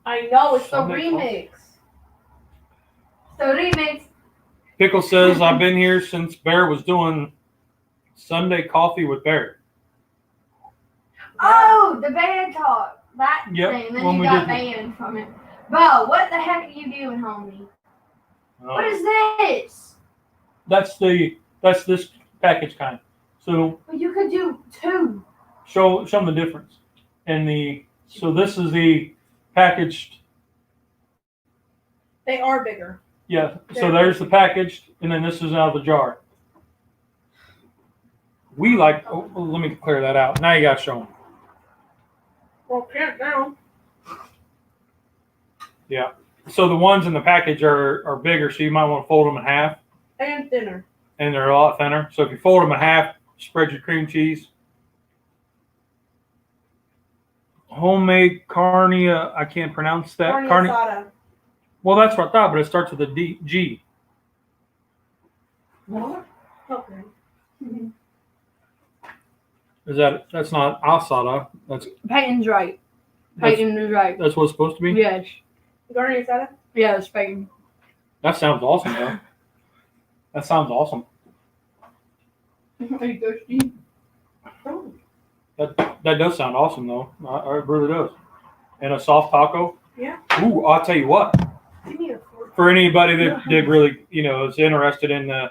I know, it's the Sunday remix. So remix. Pickle says, I've been here since Bear was doing Sunday coffee with Bear. Oh, the band talk. That Yep, thing. Then when you we got did the- banned from it. Bo, what the heck are you doing, homie? What is this? That's this package kind. So Well, you could do 2. show them the difference. So this is the packaged. They are bigger. Yeah. So there's the packaged, and then this is out of the jar. We like. Oh, let me clear that out. Now you got to show them. Well, can't now. Yeah. So the ones in the package are bigger, so you might want to fold them in half, And thinner. and they're a lot thinner. So if you fold them in half, spread your cream cheese. Homemade carne, I can't pronounce that. Carne asada. Well, that's what I thought, but it starts with a G. What? Okay. That's not asada. That's Peyton's right. That's- Peyton is right. that's what it's supposed to be. Yes. Carne asada? Yes, Peyton. That sounds awesome, though. That sounds awesome. Are you thirsty? Oh. That does sound awesome, though. It really does. And a soft taco. Yeah. Ooh, I'll tell you what. Give me a fork. for anybody that did really, is interested in the,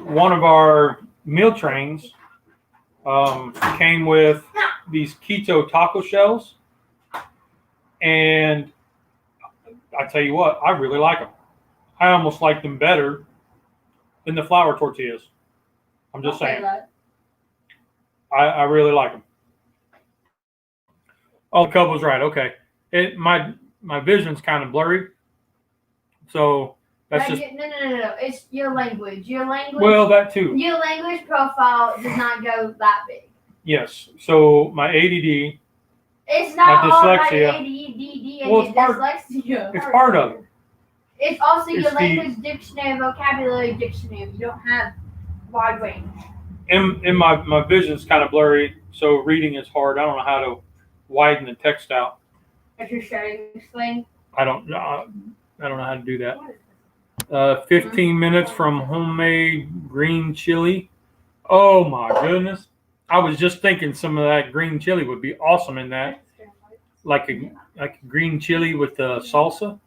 one of our meal trains came with these keto taco shells, and I tell you what, I really like them. I almost like them better than the flour tortillas. I'm just saying. I really like them. Oh, the Cub was right. Okay, my vision's kind of blurry, so that's just No. It's your language. well, that too. Your language profile does not go that big. Yes. So my ADD. It's not My all about dyslexia. ADD and Well, your it's part- dyslexia. It's part of it. It's also It's your the- language dictionary, vocabulary dictionary. You don't have wide range. And my vision's kind of blurry, so reading is hard. I don't know how to widen the text out. If you're sharing this thing. I don't know how to do that. 15 minutes from homemade green chili. Oh my goodness. I was just thinking some of that green chili would be awesome in that. Like a green chili with salsa.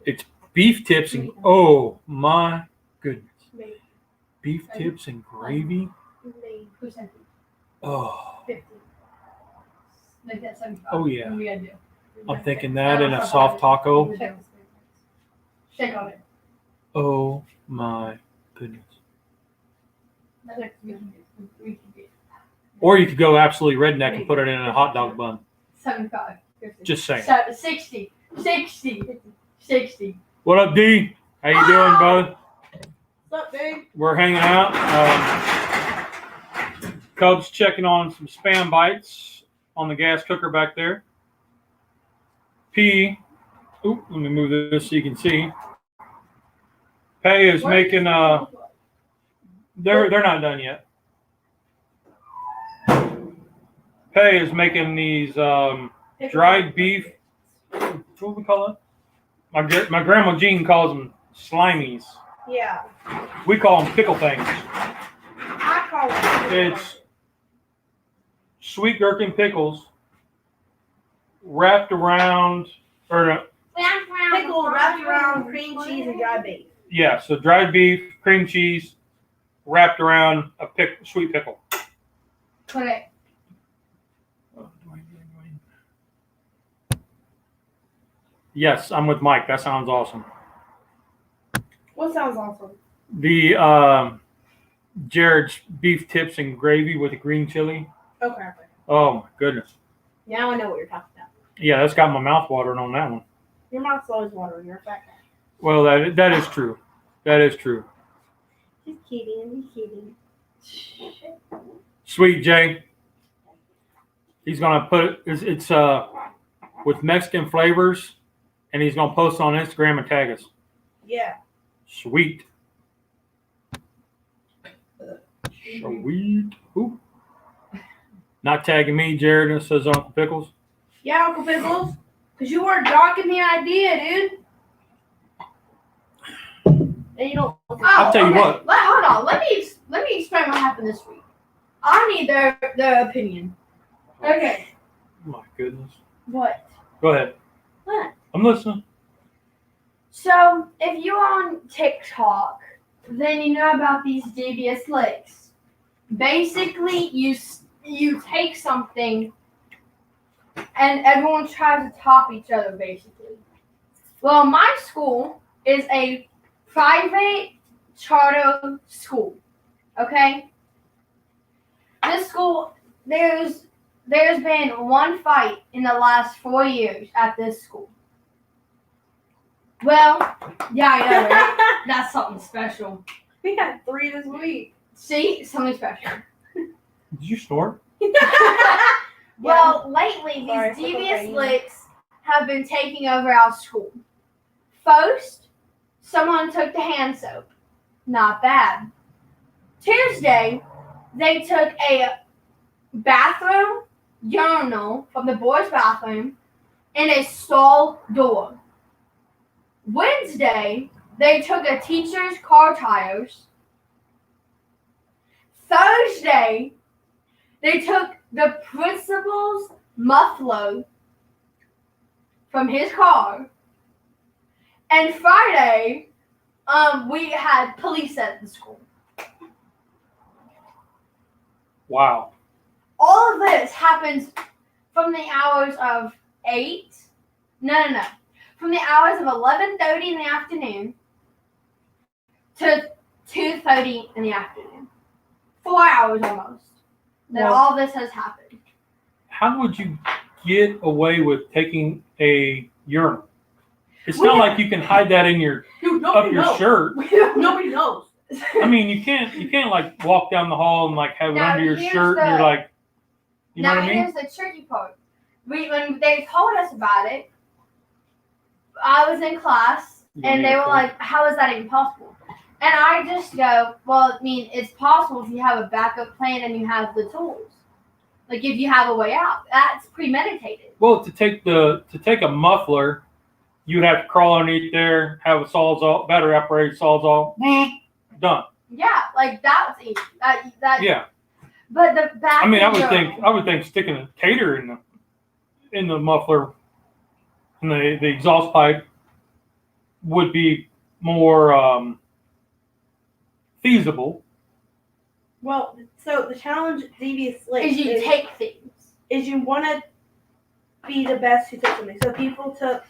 It's beef tips and oh my goodness. Beef tips and gravy. Oh. Like that 75. Oh yeah. We gotta do. I'm thinking that in a soft taco. Shake on it. Oh my goodness. We can do. Or you could go absolutely redneck and put it in a hot dog bun. 75. Just saying. 60. 60. What up, D? How you doing, bud? What's up, dude? We're hanging out. Cubs checking on some Spam bites on the gas cooker back there. P. Oop, let me move this so you can see. Pay is making they're not done yet. Pay is making these dried beef. What do we call it? My grandma Jean calls them slimies. Yeah. We call them pickle things. I call it. It's sweet gherkin pickles wrapped around, Pickle wrapped around cream cheese and dried beef. yeah, so dried beef, cream cheese, wrapped around a sweet pickle. Put it. Yes, I'm with Mike. That sounds awesome. What sounds awesome? The Jared's beef tips and gravy with the green chili. Okay. Oh my goodness. Now I know what you're talking about. Yeah, that's got my mouth watering on that one. Your mouth's always watering. You're a fat guy. Well, that is true. That is true. Just kidding. Sweet Jay. He's gonna put it's with Mexican flavors, and he's gonna post on Instagram and tag us. Yeah. Sweet. Sweet. Ooh. Not tagging me, Jared. It says Uncle Pickles. Yeah, Uncle Pickles. Because you were docking the idea, dude. And you don't. I'll tell you what. Hold on. Let me explain what happened this week. I need their opinion. Okay. Oh my goodness. What? Go ahead. What? I'm listening. So, if you're on TikTok, then you know about these devious licks. Basically, you take something and everyone tries to top each other, basically. Well, my school is a private charter school, okay? This school, there's been one fight in the last 4 years at this school. Well, yeah, I know, right? That's something special. We had 3 this week. See? Something special. Did you snort? Well, lately, Sorry, these devious Pickle licks have been taking over our school. First, someone took the hand soap. Not bad. Tuesday, they took a bathroom urinal from the boys' bathroom and a stall door. Wednesday, they took a teacher's car tires. Thursday, they took the principal's muffler from his car. And Friday, we had police at the school. Wow. All of this happens from the hours of 8. No. From the hours of 11:30 in the afternoon to 2:30 in the afternoon. 4 hours almost. That all this has happened. How would you get away with taking a urinal? It's not like you can hide that in your shirt. Nobody knows. I mean, you can't like walk down the hall and like have it Now, under your here's shirt and you're like, you know now what I mean? here's the tricky part. When they told us about it, I was in class and they were like, "How is that even possible?" And I just go, "Well, I mean, it's possible if you have a backup plan and you have the tools. Like if you have a way out, that's premeditated." Well, to take a muffler, you'd have to crawl underneath there, have a Sawzall, battery operated Sawzall, done. Yeah, like that's easy. That Yeah. But the back. I mean, I would think sticking a tater in the muffler, in the exhaust pipe, would be more feasible. Well, so the challenge at Devious Lake is you take things. Is you want to be the best who took something. So people took.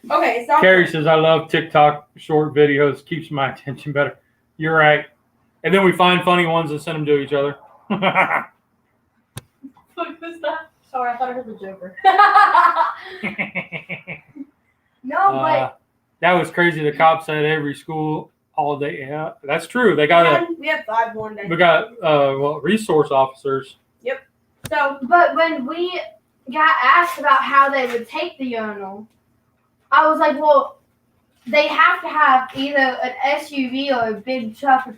Okay, it's not. Carrie says, "I love TikTok short videos. Keeps my attention better." You're right. And then we find funny ones and send them to each other. What was that? Sorry, I thought I heard the Joker. No, but that was crazy. The cops at every school all day. Yeah, that's true. They got we have 5 one day. we got resource officers. So, but when we got asked about how they would take the urinal, I was like, well, they have to have either an SUV or a big truck,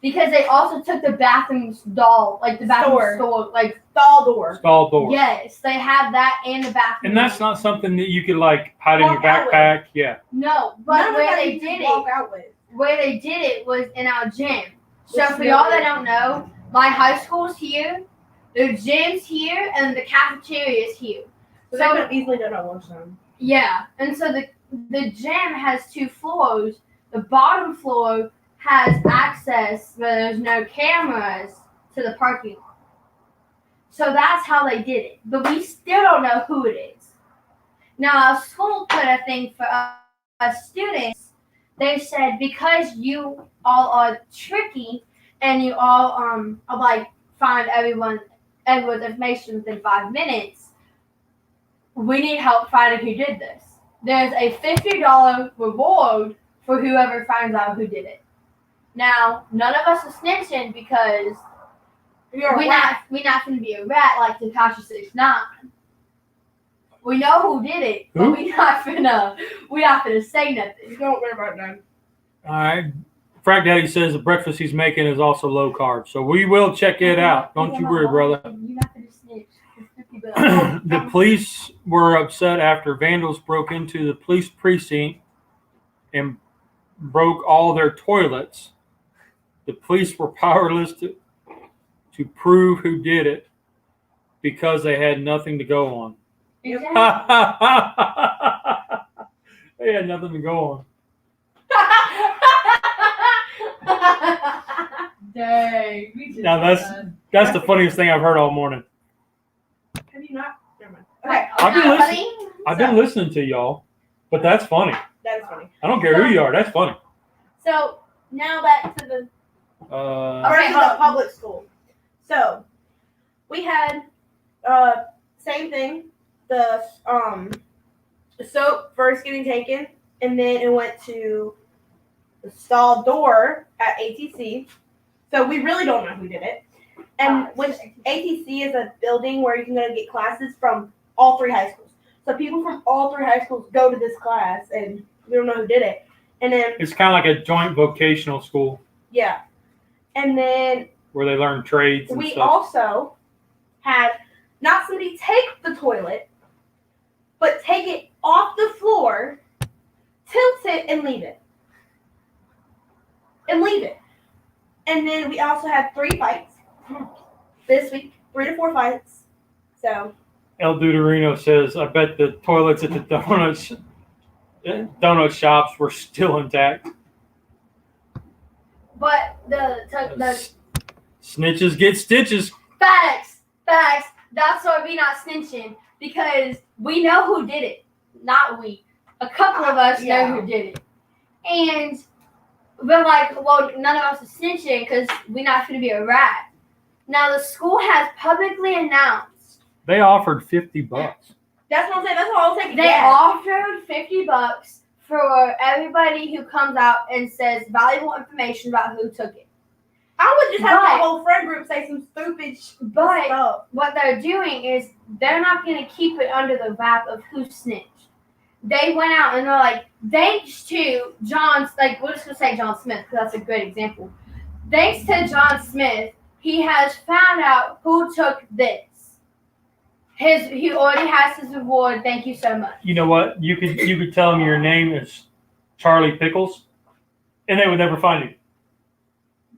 because they also took the bathroom stall, like the bathroom store, like stall door. Stall door. Yes, they have that and the bathroom. And that's not something that you could like hide in your Walk out backpack. Yeah. No, but None of where that they you did can it, walk out with. where they did it was in our gym. So Which for is y'all really- that don't know, my high school's here, the gym's here, and the cafeteria is here. So they could have easily done it at lunchtime. Yeah, and so the gym has 2 floors. The bottom floor has access where there's no cameras to the parking lot. So that's how they did it. But we still don't know who it is. Now, our school put a thing for us students. They said, because you all are tricky and you all are like find everyone's information within 5 minutes, we need help finding who did this. There's a $50 reward for whoever finds out who did it. Now, none of us are snitching because we're not going to be a rat like Tekashi 69. We know who did it, but we're not gonna say nothing. Don't worry about that. All right. Frack Daddy says the breakfast he's making is also low carb, so we will check it out. Don't you worry, brother. You're not gonna snitch. The police were upset after vandals broke into the police precinct and broke all their toilets. The police were powerless to prove who did it because they had nothing to go on. Exactly. They had nothing to go on. Dang. Now that's the funniest thing I've heard all morning. Have you not? Never mind. Okay. I've been listening to y'all, but that's funny. That is funny. I don't care who you are. That's funny. So now back to the public school. So we had same thing. The soap first getting taken, and then it went to the stall door at ATC. So we really don't know who did it. And which ATC is a building where you can go to get classes from all 3 high schools. So people from all 3 high schools go to this class, and we don't know who did it. And then it's kind of like a joint vocational school. Yeah. And then where they learn trades and we stuff. also had not somebody take the toilet, but take it off the floor, tilt it, and leave it. And then we also had 3 fights this week, 3 to 4 fights So El Duderino says, I bet the toilets at the donut shops were still intact. But the Snitches get stitches. facts. That's why we not snitching, because we know who did it. Not we. A couple of us know who did it. And we're like, well, none of us are snitching because we're not going to be a rat. Now the school has publicly announced. They offered $50. that's what I'm saying. That's what I was thinking. They offered $50 for everybody who comes out and says valuable information about who took it. I would just have my whole friend group say some stupid But stuff. what they're doing is they're not going to keep it under the wrap of who snitched. They went out and they're like, thanks to John, like we're just going to say John Smith because that's a great example. Thanks to John Smith, he has found out who took this. He already has his reward. Thank you so much. You know what? You could tell them your name is Charlie Pickles, and they would never find you.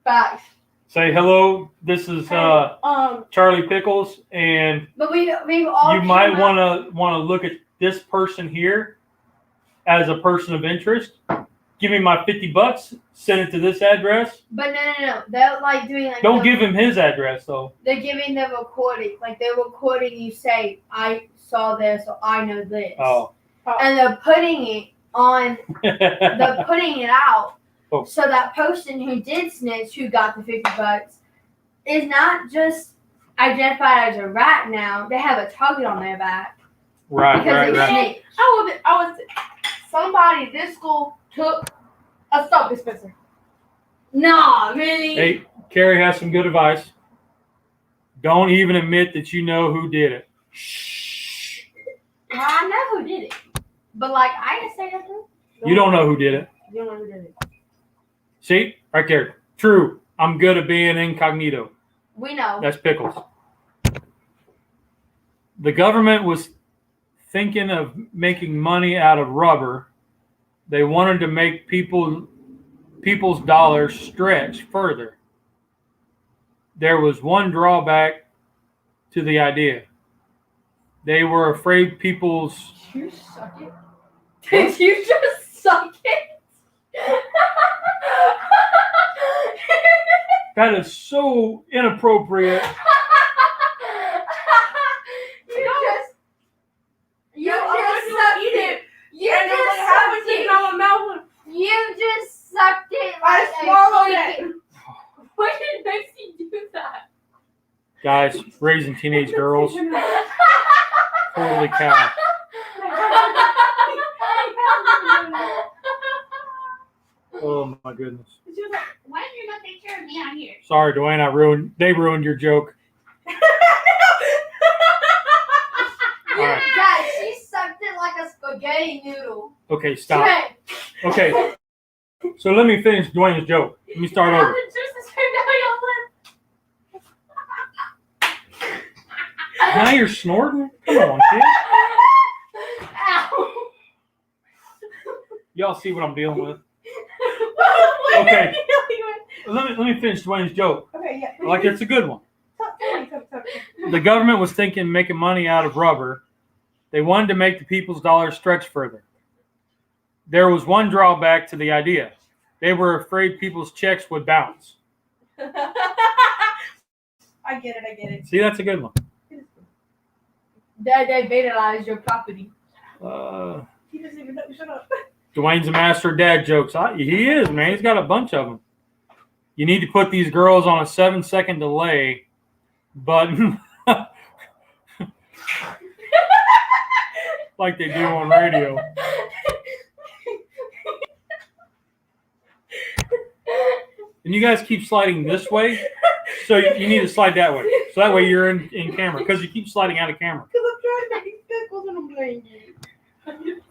Facts. Say hello. This is Charlie Pickles, and But we've all you might want to look at this person here as a person of interest. Give me my $50. Send it to this address. But no. They're like doing like. Don't give him his address though. They're giving the recording. Like they're recording you say, I saw this or I know this. Oh. And they're putting it on. They're putting it out. Oh. So that person who did snitch, who got the $50, is not just identified as a rat now. They have a target on their back. Right. Snitched. I was somebody at this school took a soap dispenser. Nah, really? Hey, Carrie has some good advice. Don't even admit that you know who did it. Shh. Well, I know who did it. But like, I didn't say nothing. You don't know who did it. You don't know who did it. See? Right there. True. I'm good at being incognito. We know. That's Pickles. The government was thinking of making money out of rubber. They wanted to make people's dollars stretch further. There was one drawback to the idea. They were afraid people's... You suck it. Did you just suck it? That is so inappropriate. You just sucked it. You just sucked it. I Like swallowed it. What did Macy do that? Guys, raising teenage girls. Holy cow. Oh my goodness. She was like, why did you not take care of me out here? Sorry, Dwayne, they ruined your joke. All right. Guys, she sucked it like a spaghetti noodle. Okay, stop. Okay. So let me finish Dwayne's joke. Let me start over. Now you're snorting? Come on, kid. Ow. Y'all see what I'm dealing with? Okay. Let me finish Dwayne's joke. Okay, yeah. Like it's a good one. Talk. The government was thinking making money out of rubber. They wanted to make the people's dollars stretch further. There was one drawback to the idea. They were afraid people's checks would bounce. I get it. See, that's a good one. Dad, they vandalized your property. He doesn't even know. Shut up. Dwayne's a master of dad jokes. He is, man. He's got a bunch of them. You need to put these girls on a 7-second delay button like they do on radio. And you guys keep sliding this way, so you need to slide that way. So that way you're in camera, because you keep sliding out of camera. Because I'm trying to make pickles and I'm blaming you.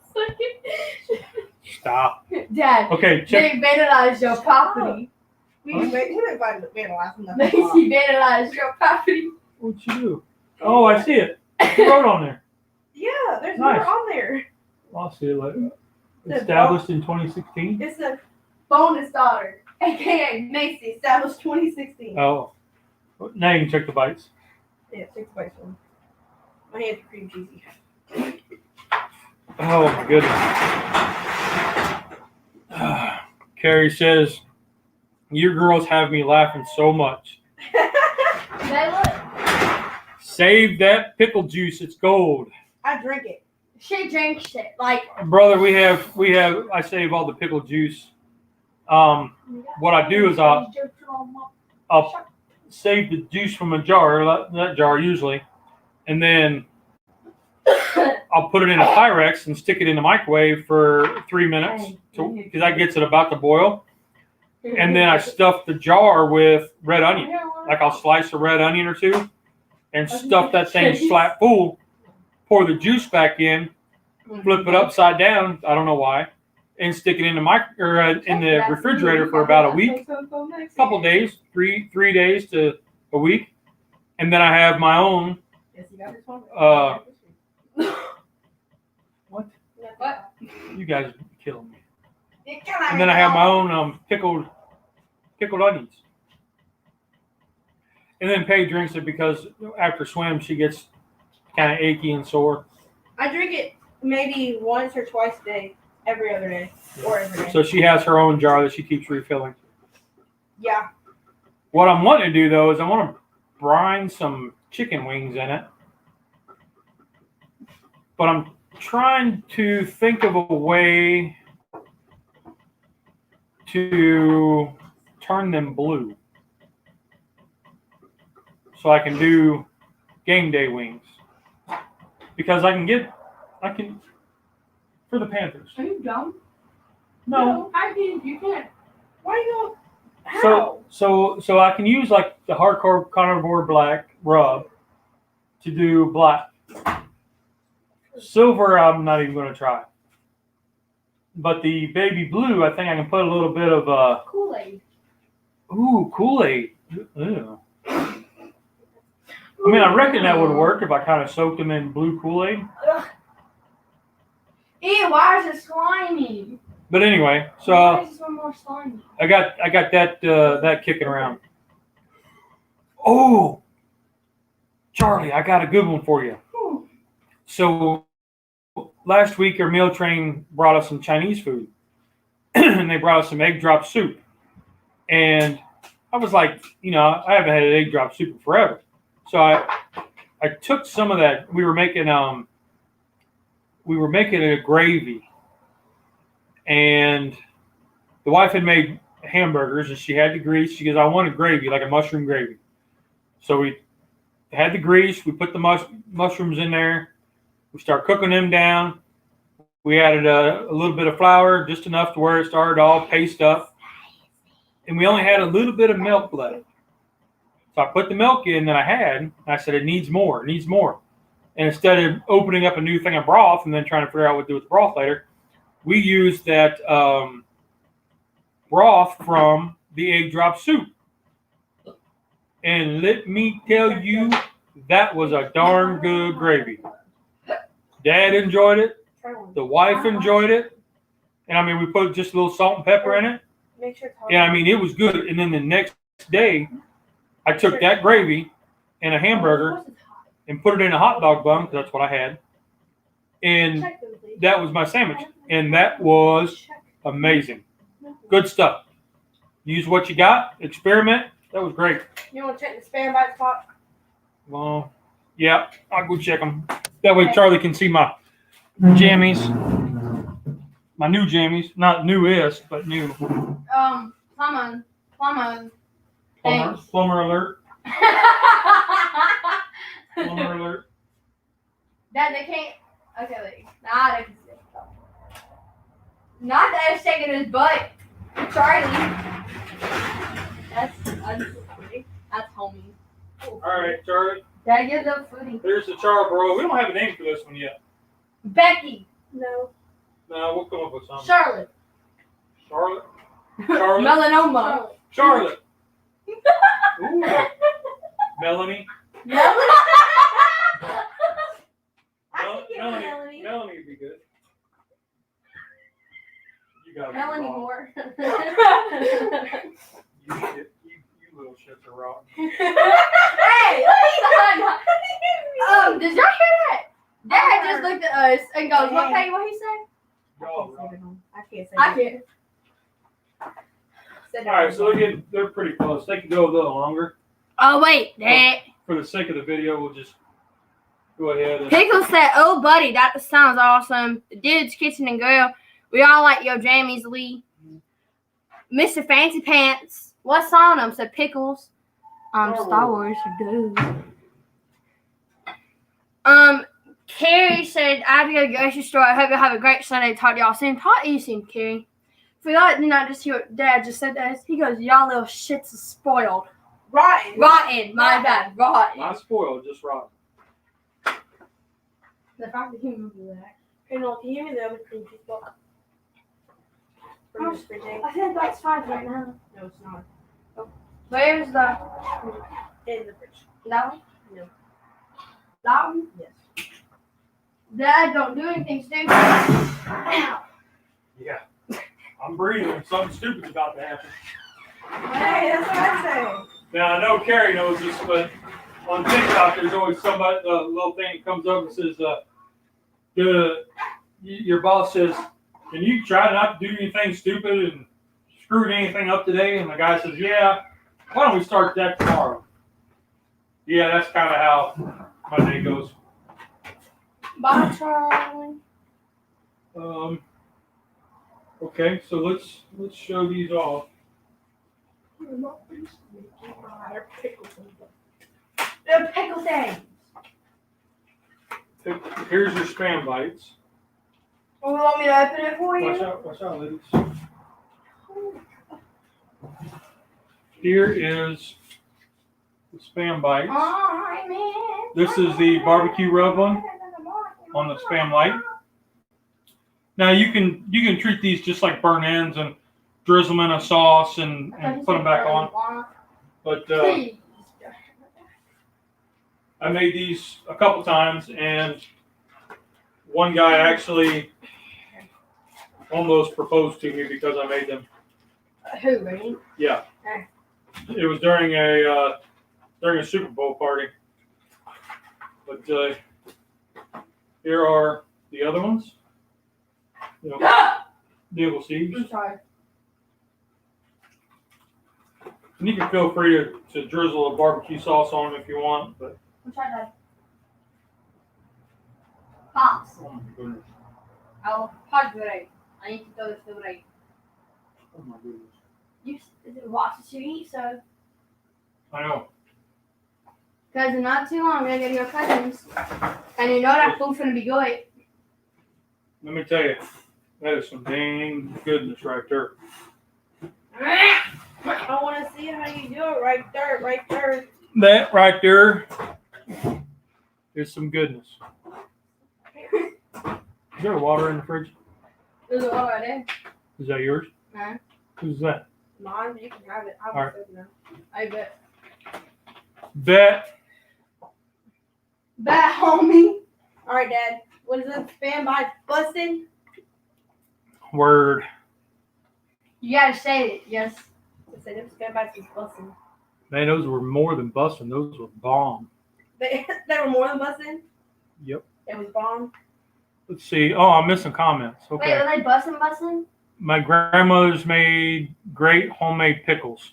Stop. Dad, Okay, check. they vandalized your property. We didn't vandalize nothing. Macy vandalized your property. What'd you do? Oh, I see it. You wrote on there. Yeah, there's Nice. more on there. I'll see it later. Established in 2016. It's a bonus daughter, aka Macy, established 2016. Oh. Now you can check the bites. Yeah, 6 by 1. My hands are cream cheesy. Oh my goodness. Carrie says, "You girls have me laughing so much. They look. Save that pickle juice; it's gold." I drink it. She drinks it. Like, Brother, we have. I save all the pickle juice. What I do is I'll save the juice from a jar, that jar usually, and then I'll put it in a Pyrex and stick it in the microwave for 3 minutes because that gets it about to boil. And then I stuff the jar with red onion. Like I'll slice a red onion or two and stuff that thing slap full, pour the juice back in, flip it upside down, I don't know why, and stick it in the refrigerator for about a week, couple days, three days to a week. And then I have my own what? You guys are killing me. And then I have my own pickled onions. And then Paige drinks it because after swim she gets kind of achy and sore. I drink it maybe once or twice a day, every other day, or every day. So she has her own jar that she keeps refilling. Yeah. What I'm wanting to do though is I want to brine some chicken wings in it. But I'm trying to think of a way to turn them blue. So I can do game day wings. Because I can for the Panthers. are you dumb? No. I mean, you can't. Why do you how? So I can use like the hardcore carnivore black rub to do black. Silver, I'm not even going to try. But the baby blue, I think I can put a little bit of Kool-Aid. Ooh, Kool-Aid. Ew. I mean, I reckon that would work if I kind of soaked them in blue Kool-Aid. Ew, why is it slimy? But anyway, Why so is this one more slimy? I got that kicking around. Oh, Charlie, I got a good one for you. So last week, our meal train brought us some Chinese food, and they brought us some egg drop soup. And I was like, I haven't had an egg drop soup in forever. So I took some of that. We were making a gravy, and the wife had made hamburgers, and she had the grease. She goes, "I wanted gravy, like a mushroom gravy." So we had the grease. We put the mushrooms in there. We start cooking them down. We added a little bit of flour, just enough to where it started all paste up. And we only had a little bit of milk left. So I put the milk in that I had, and I said, it needs more. And instead of opening up a new thing of broth and then trying to figure out what to do with the broth later, we used that broth from the egg drop soup. And let me tell you, that was a darn good gravy. Dad enjoyed it. The wife enjoyed it. And I mean, we put just a little salt and pepper in it. Make sure it's hot. And I mean, it was good. And then the next day, I took that gravy and a hamburger and put it in a hot dog bun, because that's what I had. And that was my sandwich. And that was amazing. Good stuff. Use what you got. Experiment. That was great. You want to check the spam bite spot? Well, yeah, I'll go check them. That way Charlie can see my jammies. My new jammies. Not newest, but new. Plumber. Plumber alert. Plumber alert. That they can't. Okay, wait. Nah, they can see. Not that it's shaking his butt. Charlie. That's homie. All right, Charlie. Dad, give the foodie. There's the Charbro. We don't have a name for this one yet. Becky. No. No, we'll come up with something. Charlotte. Charlotte. Charlotte. Melanoma. Charlotte. Ooh. Melanie. Melanie would be good. You got Melanie Moore. You little shits are rotten. Hey, did y'all hear us and goes, okay, what he say? I can't say I it. can't. Said All right, so they're pretty close. They could go a little longer. Oh, wait. That. For the sake of the video, we'll just go ahead and Pickles said, oh, buddy, that sounds awesome. The dude's kissing and girl. We all like your jammies, Lee. Mr. Fancy Pants. What's on them? Said Pickles. Star Wars. Dude. Carrie said, I have to go to the grocery store. I hope you'll have a great Sunday. Talk to y'all soon. Talk to you soon, Carrie. For y'all did not just hear what Dad just said to us, he goes, y'all little shits is spoiled. Rotten. Rotten. My bad. Rotten. not spoiled, just rotten. The fact that he remember that. Hey, no, can you give me the other cream cheese box? Oh, I think that's fine right now. No, it's not. Where's the In the fridge. that one? No. That one? Yes. Dad, don't do anything stupid. Ow. Yeah. I'm breathing. Something stupid's about to happen. Hey, that's what I say. Now, I know Carrie knows this, but on TikTok, there's always somebody, a little thing that comes up and says, your boss says, can you try not to do anything stupid and screw anything up today? And the guy says, yeah, why don't we start that tomorrow? Yeah, that's kind of how my day goes. Bye, Charlie. Okay, so let's show these off. The pickle thing. Here's your spam bites. Oh, you want me to open it for you? Watch out, ladies. Here is the spam bites. This is the barbecue rub one on the Spam Light. Now you can treat these just like burnt ends and drizzle them in a sauce and put them back on. But I made these a couple times, and one guy actually almost proposed to me because I made them. Who, really? Yeah. It was during a Super Bowl party. But here are the other ones. You know, Diggle seeds. I'm sorry. And you can feel free to drizzle a barbecue sauce on them if you want. But I'm trying to. Pops. oh my goodness. Oh, hard good. I need to throw this away. Oh my goodness. You watch the TV, so. I know. Because in not too long, we're going to go to your cousin's. And you know that food's going to be good. Let me tell you, that is some dang goodness right there. I want to see how you do it right there. That right there is some goodness. Is there water in the fridge? There's a lot right there. Is that yours? No. Who's that? Mine, you can have it. All right. I bet. Bet. Homie. All right, Dad. What is it? Spam bites busting? Word. You got to say it, yes. I said them spam bites was busting. Man, those were more than busting. Those were bomb. They were more than busting? Yep. It was bomb? Let's see. Oh, I'm missing comments. Okay. Wait, were they busting? My grandmother's made great homemade pickles.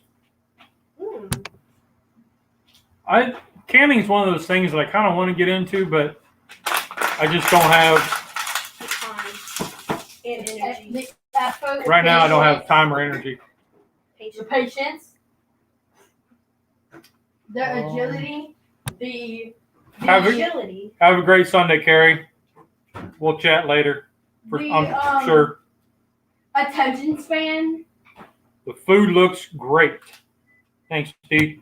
Canning is one of those things that I kind of want to get into, but I just don't have. Time and energy. Right now, I don't have time or energy. The patience, the agility, the agility. Have a great Sunday, Carrie. We'll chat later. I'm sure. Attention span. The food looks great. Thanks, Steve.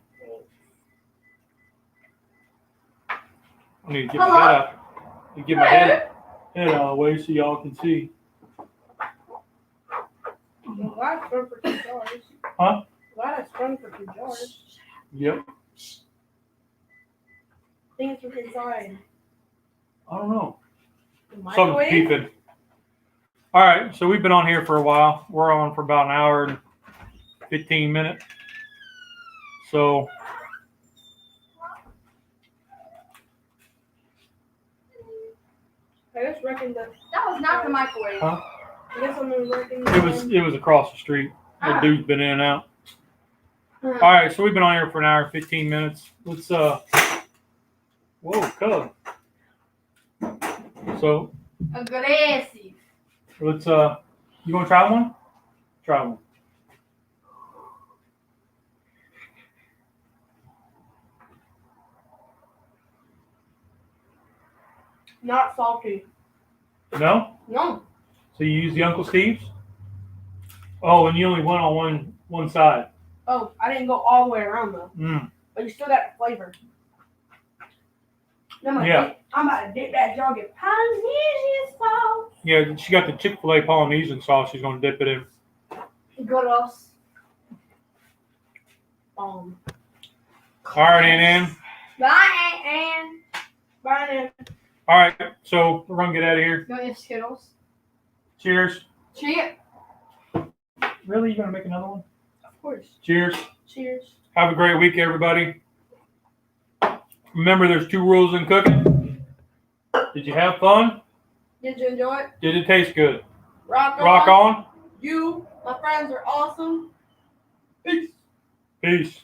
I need to get my head out. Get my head out of the way so y'all can see. Why is sprung for 2 jars? Huh? Why is sprung for 2 jars? Yep. Things from inside. I don't know. The Something microwave? peeping. All right, so we've been on here for a while. We're on for about an hour and 15 minutes. So I just reckon that. That was not the microwave. Huh? I guess I'm gonna reckon. It was across the street. The dude's been in and out. All right, so we've been on here for an hour and 15 minutes. Let's whoa, cub. So Aggressive. let's you want to try one? Try one. Not salty. No? No. So you use the Uncle Steve's? Oh, and you only went on one side. Oh, I didn't go all the way around though. But you still got the flavor. I'm about to dip that jog in Polynesian sauce. Yeah, she got the Chick-fil-A Polynesian sauce she's going to dip it in. Good else. All right, Ann. Bye, Ann. Bye, Ann. All right, so we're going to get out of here. You want your Skittles? Cheers. Cheers. Really? You going to make another one? Of course. Cheers. Cheers. Have a great week, everybody. Remember, there's 2 rules in cooking. Did you have fun? Did you enjoy it? Did it taste good? Rock on. Rock on. You, my friends, are awesome. Peace. Peace.